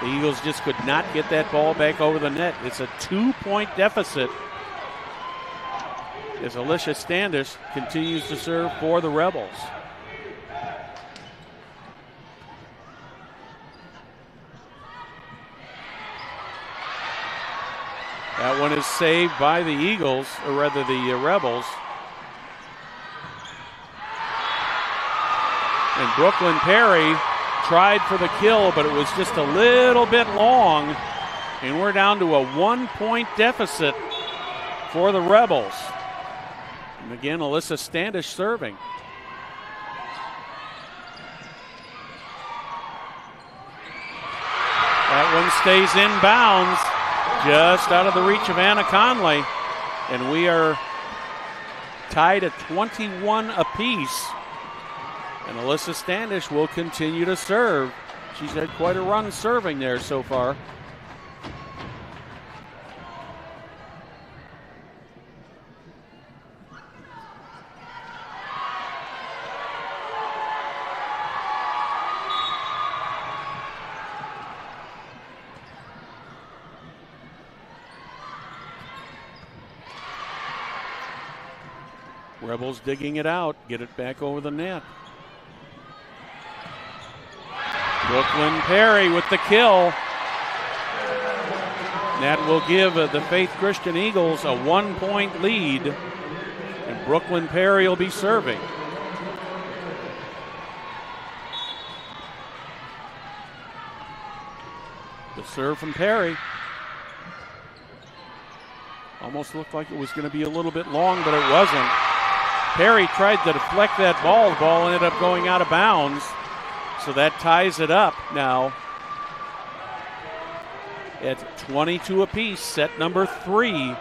the Eagles just could not get that ball back over the net. It's a 2-point deficit as Alicia Standish continues to serve for the Rebels. That one is saved by the Eagles, or rather the Rebels. And Brooklyn Perry tried for the kill, but it was just a little bit long. And we're down to a 1-point deficit for the Rebels. And again, Alyssa Standish serving. That one stays in bounds, just out of the reach of Anna Conley. And we are tied at 21 apiece. And Alyssa Standish will continue to serve. She's had quite a run serving there so far. Rebels digging it out, get it back over the net. Brooklyn Perry with the kill. That will give the Faith Christian Eagles a 1-point lead. And Brooklyn Perry will be serving. The serve from Perry. Almost looked like it was going to be a little bit long, but it wasn't. Perry tried to deflect that ball. The ball ended up going out of bounds. So that ties it up now at 22 apiece, set number 3.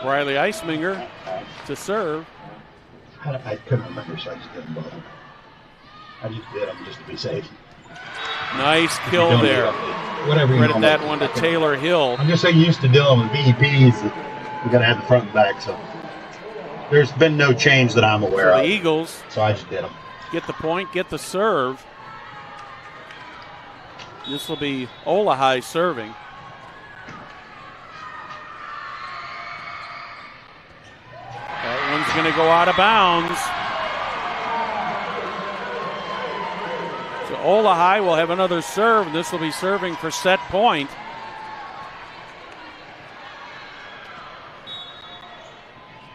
Briley Eisminger to serve. I couldn't remember, so I just didn't bother. I just did them just to be safe. Nice kill there. Whatever you Credit that one to Taylor Hill. I'm just so used to dealing with BEPs that we got to have the front and back, so there's been no change that I'm aware of. The Eagles, so I just did them. Get the point, get the serve. This will be Olehy serving. That one's going to go out of bounds. So Olehy will have another serve, and this will be serving for set point.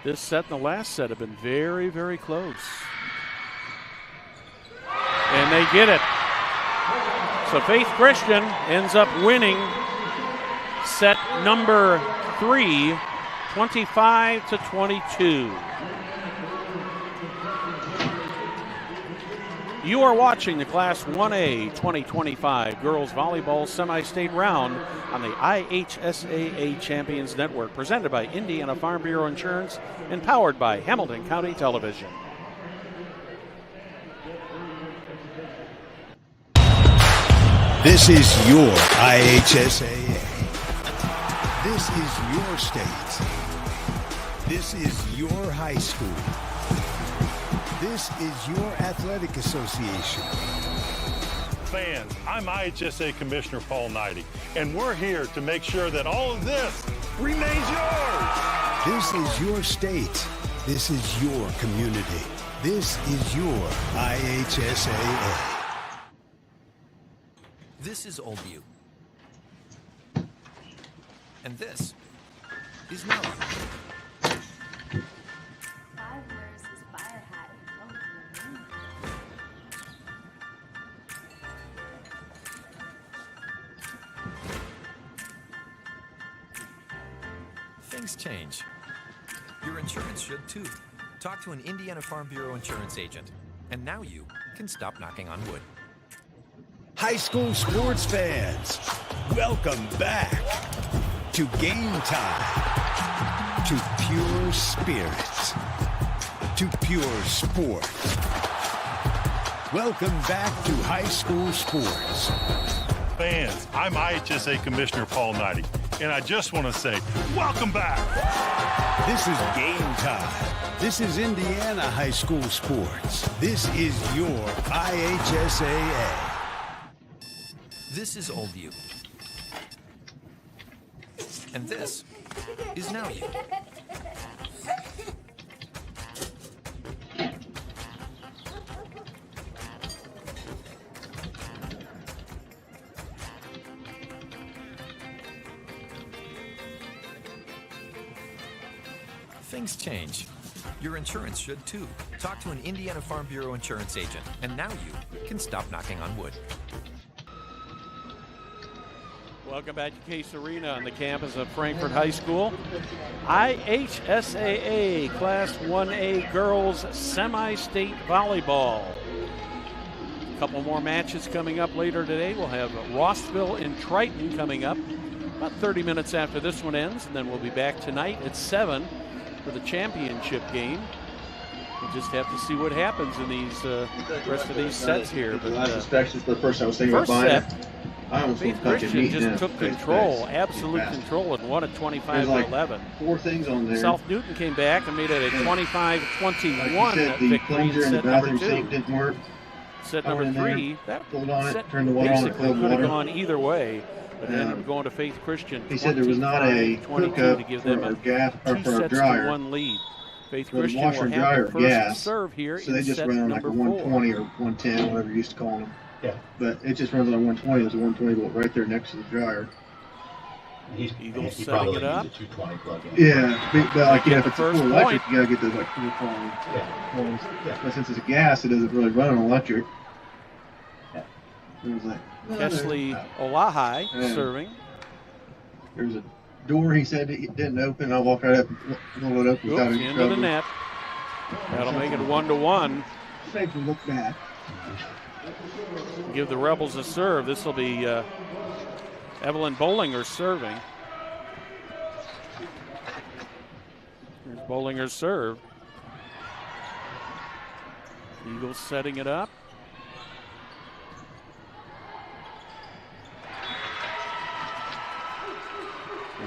This set and the last set have been very, very close. And they get it. So Faith Christian ends up winning set number 3, 25-22. You are watching the Class 1A 2025 Girls Volleyball Semi-State Round on the IHSAA Champions Network, presented by Indiana Farm Bureau Insurance and powered by Hamilton County Television. This is your IHSAA. This is your state. This is your high school. This is your athletic association. Fans, I'm IHSAA Commissioner Paul Knighty, and we're here to make sure that all of this remains yours. This is your state. This is your community. This is your IHSAA. This is Oldview. And this is Mellow. Things change. Your insurance should too. Talk to an Indiana Farm Bureau insurance agent. And now you can stop knocking on wood. High school sports fans, welcome back to Game Time, to pure spirit, to pure sport. Welcome back to high school sports. Fans, I'm IHSAA Commissioner Paul Knighty, and I just want to say, welcome back. This is Game Time. This is Indiana high school sports. This is your IHSAA. This is Oldview. And this is Now You. Things change. Your insurance should too. Talk to an Indiana Farm Bureau insurance agent. And now you can stop knocking on wood. Welcome back to Case Arena on the campus of Frankfort High School. IHSAA Class 1A Girls Semi-State Volleyball. A couple more matches coming up later today. We'll have Rossville and Triton coming up about 30 minutes after this one ends, and then we'll be back tonight at 7 for the championship game. We'll just have to see what happens in these rest of these sets here. But Especially for the person I was thinking about buying. I almost Faith Christian just took control, absolute control, and won at 25-11. 4 things on there. South Newton came back and made it a 25-21 victory in set number 2. Didn't work. Set number 3, that set turn the water on, basically could have gone either way, but it ended up going to Faith Christian. He said there was not a hookup to give them for a our gas or 2 for our sets dryer. to 1 lead. Faith For the Christian washer will and have dryer the first gas, serve here so in they just set run on number like a 4. 120 or 110, whatever you used to call them. Yeah. But it just runs on 120. There's a 120 volt right there next to the dryer. Eagles he setting probably it up. needs a 220 plug-in. Yeah, but like, Get if the it's first full electric, point. you gotta get those like 4 Yeah. But since it's a gas, it doesn't really run on electric. Yeah. It was like, Kelsey Olehy Yeah. serving. there was a door he said it didn't open. I walked right up, pulled it up without Oops, any into the trouble. net. That'll make it 1-1. Make me look bad. Give the Rebels a serve. This will be Evelyn Bollinger serving. Here's Bollinger's serve. Eagles setting it up.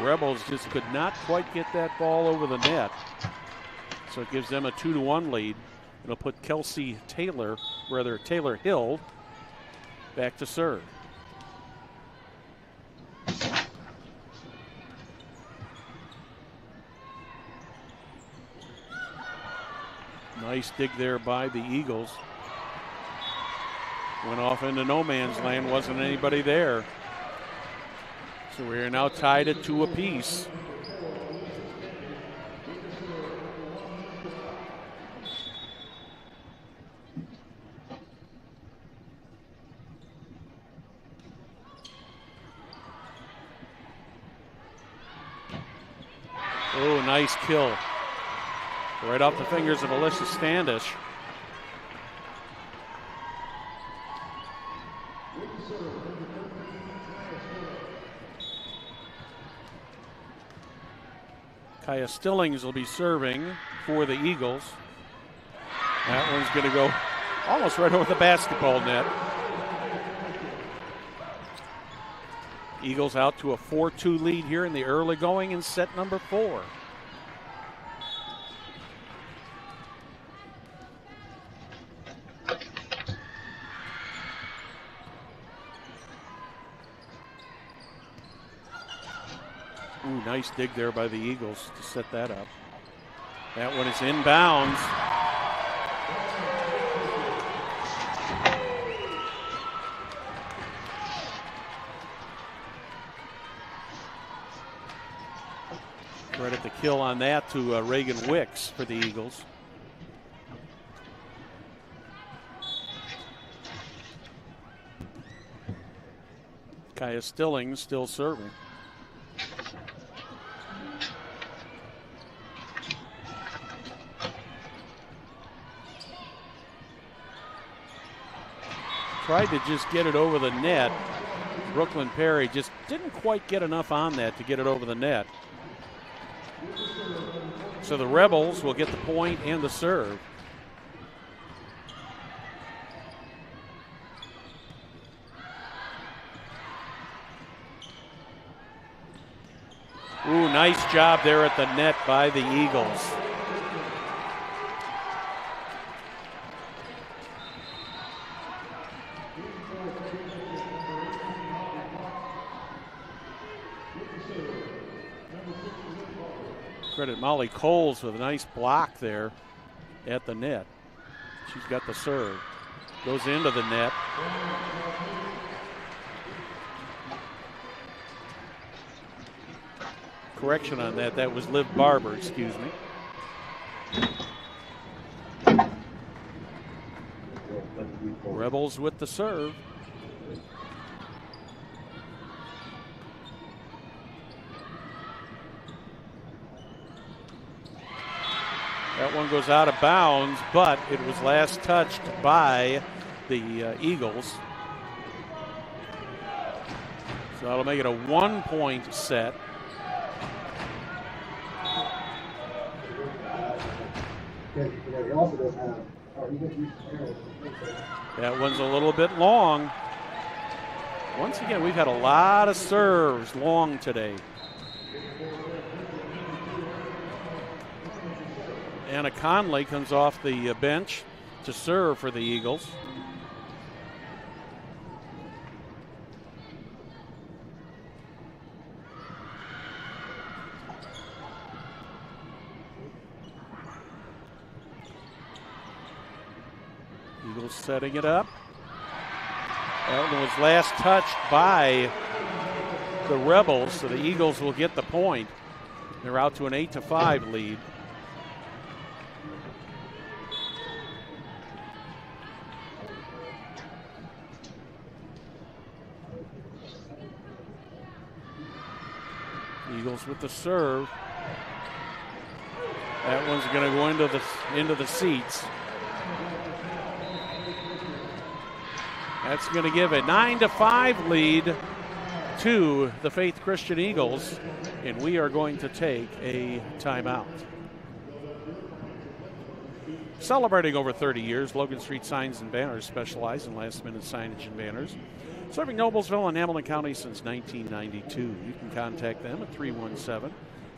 Rebels just could not quite get that ball over the net. So it gives them a 2-1 lead. It'll put Taylor Hill back to serve. Nice dig there by the Eagles. Went off into no man's land, wasn't anybody there. So we are now tied at 2 apiece. Oh, nice kill. Right off the fingers of Alyssa Standish. Kaya Stillings will be serving for the Eagles. That one's going to go almost right over the basketball net. Eagles out to a 4-2 lead here in the early going in set number 4. Ooh, nice dig there by the Eagles to set that up. That one is inbounds. Credit the kill on that to Reagan Wicks for the Eagles. Kaya Stillings still serving. Tried to just get it over the net. Brooklyn Perry just didn't quite get enough on that to get it over the net. So the Rebels will get the point and the serve. Ooh, nice job there at the net by the Eagles. Credit Molly Coles with a nice block there at the net. She's got the serve. Goes into the net. Correction on that. That was Liv Barber, excuse me. Rebels with the serve. That one goes out of bounds, but it was last touched by the Eagles. So So that'll make it a 1-point set. That one's a little bit long. Once again, we've had a lot of serves long today. Anna Conley comes off the bench to serve for the Eagles. Eagles setting it up. That one was last touched by the Rebels, so the Eagles will get the point. They're out to an 8-5 lead. Eagles with the serve. That one's going to go into the seats. That's going to give a 9-5 lead to the Faith Christian Eagles, and we are going to take a timeout. Celebrating over 30 years, Logan Street Signs and Banners specialize in last-minute signage and banners. Serving Noblesville and Hamilton County since 1992. You can contact them at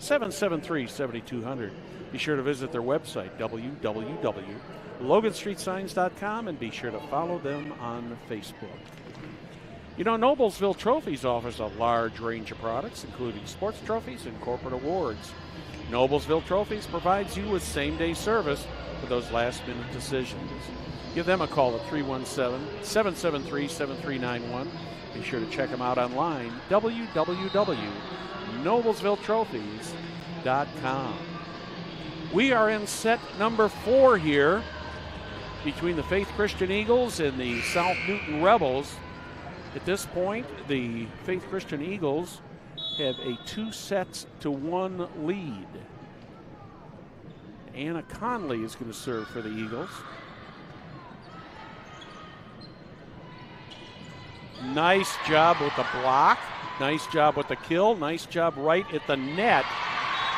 317-773-7200. Be sure to visit their website, www.loganstreetsigns.com, and be sure to follow them on Facebook. You know, Noblesville Trophies offers a large range of products, including sports trophies and corporate awards. Noblesville Trophies provides you with same-day service for those last-minute decisions. Give them a call at 317-773-7391. Be sure to check them out online, www.noblesvilletrophies.com. We are in set number 4 here between the Faith Christian Eagles and the South Newton Rebels. At this point, the Faith Christian Eagles have a 2-1 lead. Anna Conley is going to serve for the Eagles. Nice job with the block. Nice job with the kill. Nice job right at the net.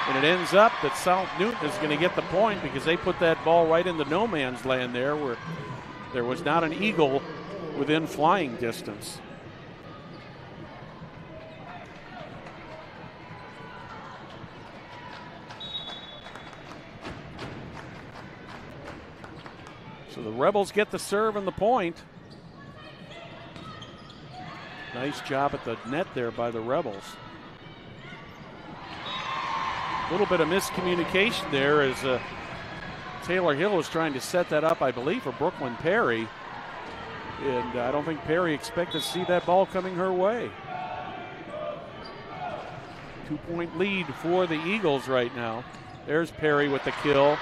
And it ends up that South Newton is going to get the point because they put that ball right in the no man's land there where there was not an Eagle within flying distance. So the Rebels get the serve and the point. Nice job at the net there by the Rebels. A little bit of miscommunication there as Taylor Hill was trying to set that up, I believe, for Brooklyn Perry. And I don't think Perry expected to see that ball coming her way. 2-point lead for the Eagles right now. There's Perry with the kill.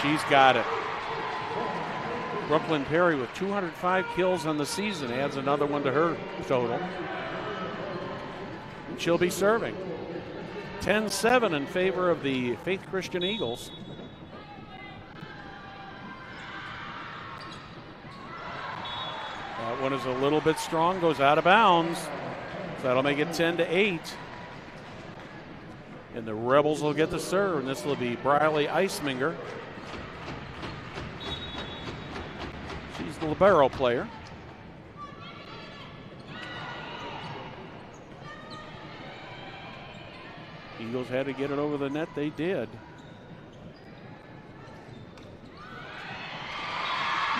She's got it. Brooklyn Perry with 205 kills on the season adds another one to her total. And she'll be serving. 10-7 in favor of the Faith Christian Eagles. That one is a little bit strong, goes out of bounds. So that'll make it 10-8. And the Rebels will get the serve, and this will be Briley Eisminger. She's the libero player. Eagles had to get it over the net. They did.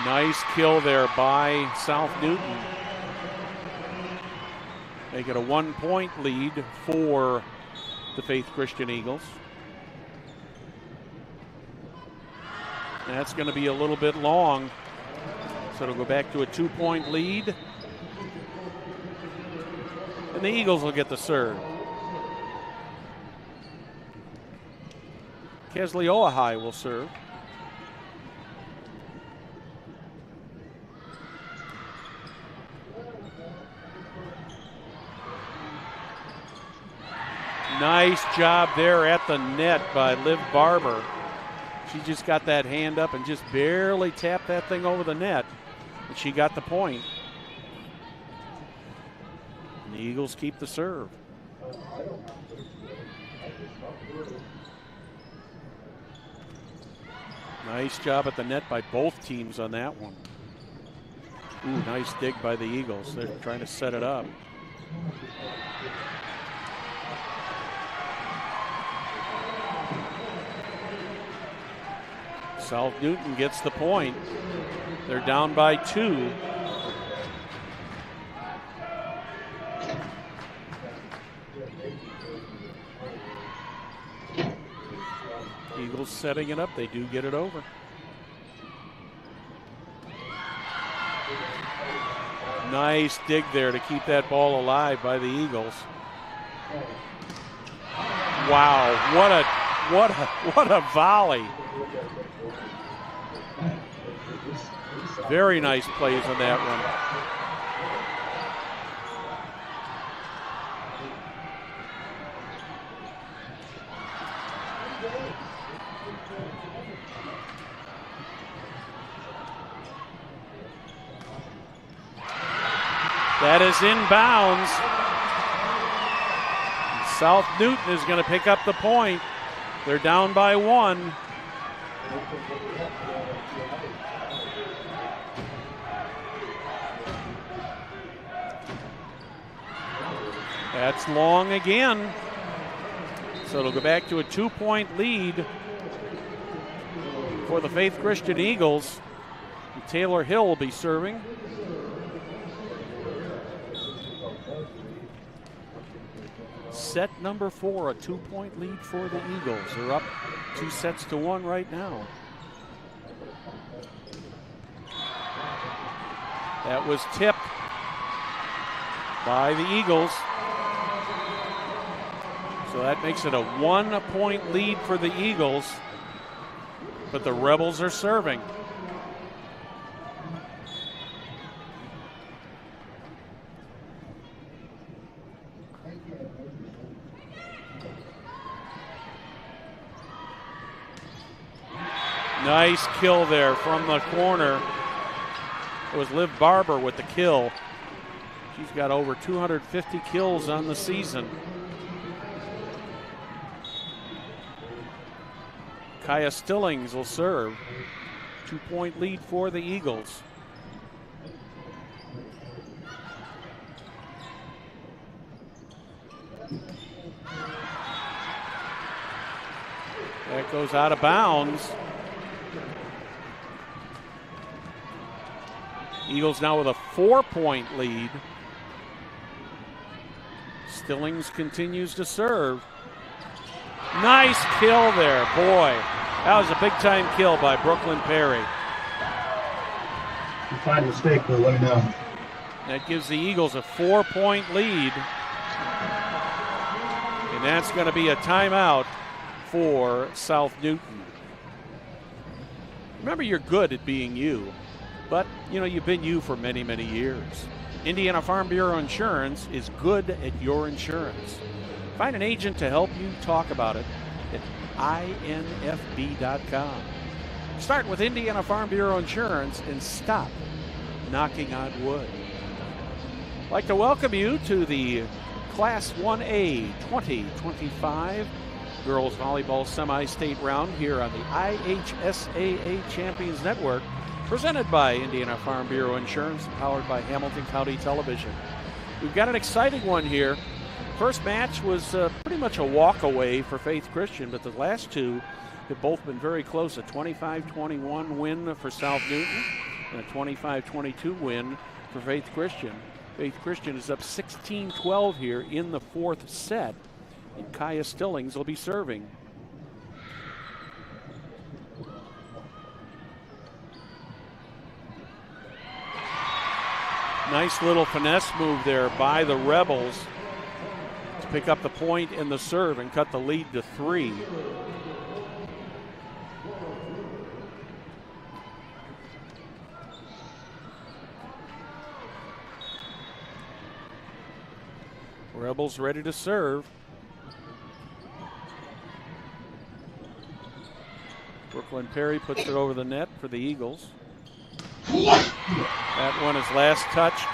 Nice kill there by South Newton. Make it a 1-point lead for the Faith Christian Eagles. And that's going to be a little bit long. So it'll go back to a 2-point lead. And the Eagles will get the serve. Kelsey Olehy will serve. Nice job there at the net by Liv Barber. She just got that hand up and just barely tapped that thing over the net. And she got the point. And The Eagles keep the serve. Nice job at the net by both teams on that one. Ooh, nice dig by the Eagles. They're trying to set it up. South Newton gets the point. They're down by 2. Eagles setting it up. They do get it over. Nice dig there to keep that ball alive by the Eagles. Wow, what a volley. Very nice plays on that one. That is inbounds. South Newton is going to pick up the point. They're down by 1. That's long again. So it'll go back to a 2-point lead for the Faith Christian Eagles. And Taylor Hill will be serving. Set number 4, a 2-point lead for the Eagles. They're up 2-1 right now. That was tipped by the Eagles. So that makes it a 1-point lead for the Eagles, but the Rebels are serving. Nice kill there from the corner. It was Liv Barber with the kill. She's got over 250 kills on the season. Kaya Stillings will serve. 2-point lead for the Eagles. That goes out of bounds. Eagles now with a 4-point lead. Stillings continues to serve. Nice kill there, boy. That was a big-time kill by Brooklyn Perry. If you find a mistake, though, let me know. That gives the Eagles a 4-point lead. And that's going to be a timeout for South Newton. Remember, you're good at being you. But, you know, you've been you for many, many years. Indiana Farm Bureau Insurance is good at your insurance. Find an agent to help you talk about it at infb.com. Start with Indiana Farm Bureau Insurance and stop knocking on wood. I'd like to welcome you to the Class 1A 2025 Girls Volleyball Semi-State Round here on the IHSAA Champions Network, presented by Indiana Farm Bureau Insurance, powered by Hamilton County Television. We've got an exciting one here. First match was pretty much a walk away for Faith Christian, but the last two have both been very close. A 25-21 win for South Newton and a 25-22 win for Faith Christian. Faith Christian is up 16-12 here in the 4th set, and Kaya Stillings will be serving. Nice little finesse move there by the Rebels to pick up the point in the serve and cut the lead to 3. Rebels ready to serve. Brooklyn Perry puts it over the net for the Eagles. That one is last touched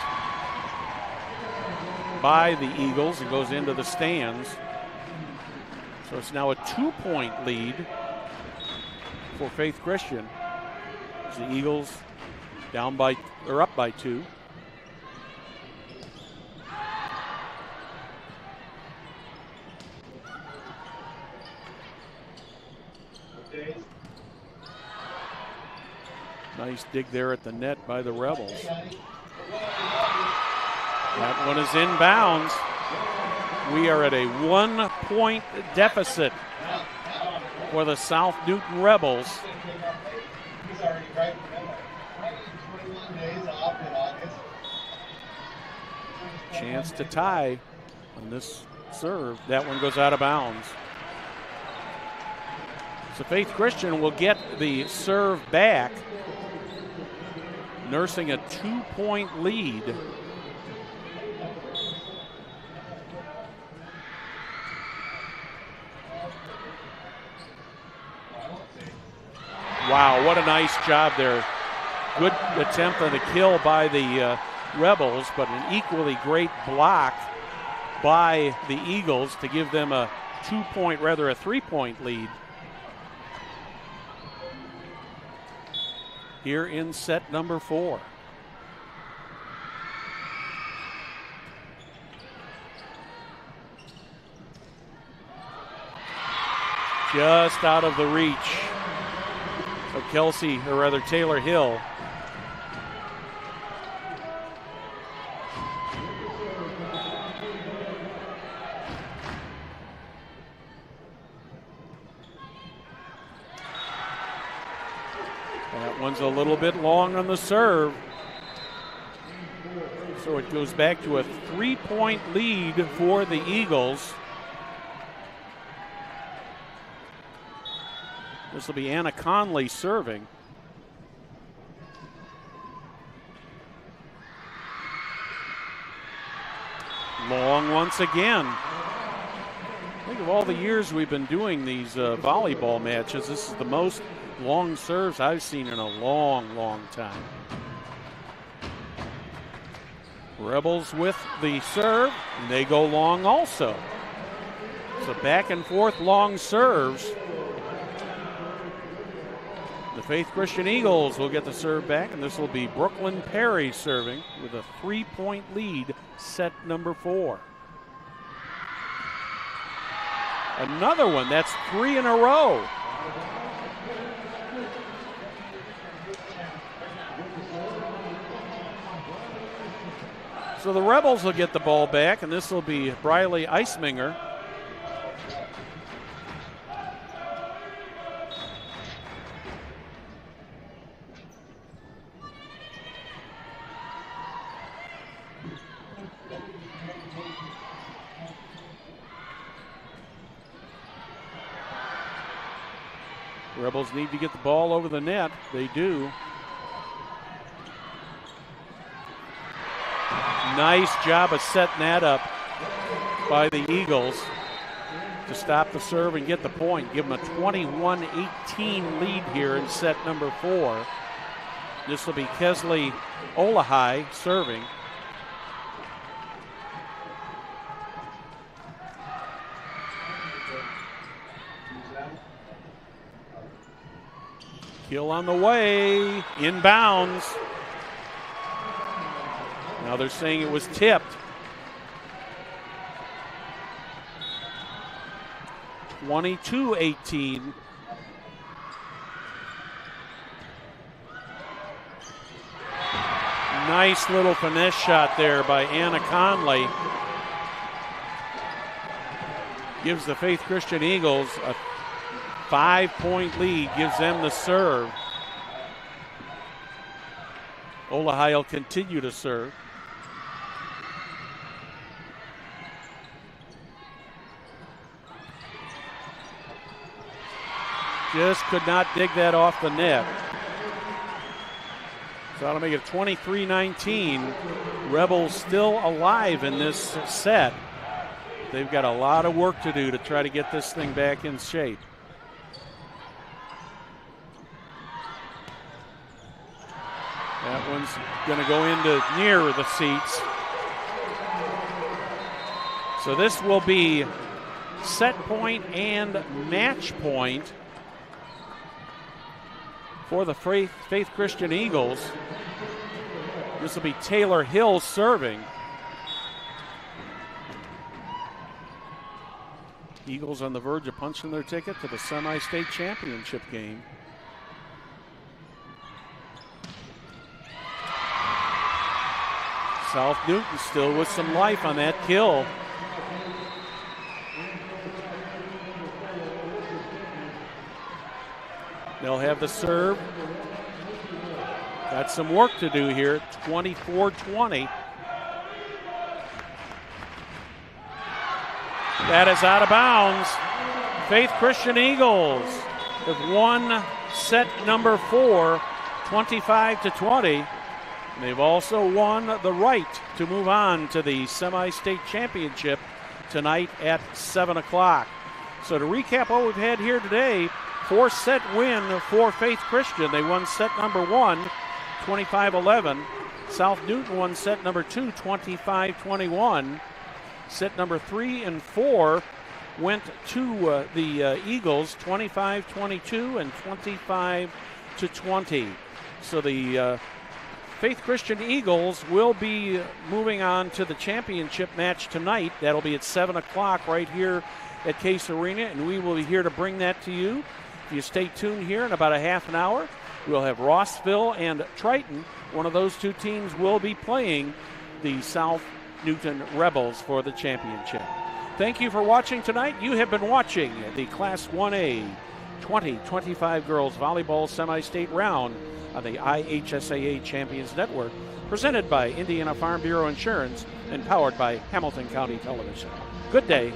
by the Eagles and goes into the stands. So it's now a 2-point lead for Faith Christian. As the Eagles up by 2. Nice dig there at the net by the Rebels. That one is inbounds. We are at a 1-point deficit for the South Newton Rebels. Chance to tie on this serve. That one goes out of bounds. So Faith Christian will get the serve back, nursing a 2-point lead. Wow, what a nice job there. Good attempt on the kill by the Rebels, but an equally great block by the Eagles to give them a 3-point lead. Here in set number 4. Just out of the reach of Taylor Hill. That one's a little bit long on the serve. So it goes back to a 3-point lead for the Eagles. This will be Anna Conley serving. Long once again. Think of all the years we've been doing these volleyball matches. This is the most long serves I've seen in a long, long time. Rebels with the serve, and they go long also. So back and forth long serves. The Faith Christian Eagles will get the serve back, and this will be Brooklyn Perry serving with a 3-point lead, set number 4. Another one, that's 3 in a row. So the Rebels will get the ball back, and this will be Briley Eisminger. Rebels need to get the ball over the net. They do. Nice job of setting that up by the Eagles to stop the serve and get the point. Give them a 21-18 lead here in set number 4. This will be Kelsey Olehy serving. Kill on the way, inbounds. Now they're saying it was tipped. 22-18. Nice little finesse shot there by Anna Conley. Gives the Faith Christian Eagles a 5-point lead, gives them the serve. Olehy will continue to serve. Just could not dig that off the net. So that'll make it 23-19. Rebels still alive in this set. They've got a lot of work to do to try to get this thing back in shape. That one's going to go into near the seats. So this will be set point and match point for the Faith Christian Eagles. This will be Taylor Hill serving. Eagles on the verge of punching their ticket to the semi-state championship game. South Newton still with some life on that kill. They'll have the serve. Got some work to do here, 24-20. That is out of bounds. Faith Christian Eagles have won set number 4, 25-20. They've also won the right to move on to the semi-state championship tonight at 7 o'clock. So to recap what we've had here today, 4-set win for Faith Christian. They won set number 1, 25-11. South Newton won set number 2, 25-21. Set number 3 and 4 went to the Eagles, 25-22 and 25-20. So the Faith Christian Eagles will be moving on to the championship match tonight. That'll be at 7 o'clock right here at Case Arena, and we will be here to bring that to you. If you stay tuned here in about a half an hour, we'll have Rossville and Triton. One of those two teams will be playing the South Newton Rebels for the championship. Thank you for watching tonight. You have been watching the Class 1A 2025 Girls Volleyball Semi-State Round on the IHSAA Champions Network, presented by Indiana Farm Bureau Insurance and powered by Hamilton County Television. Good day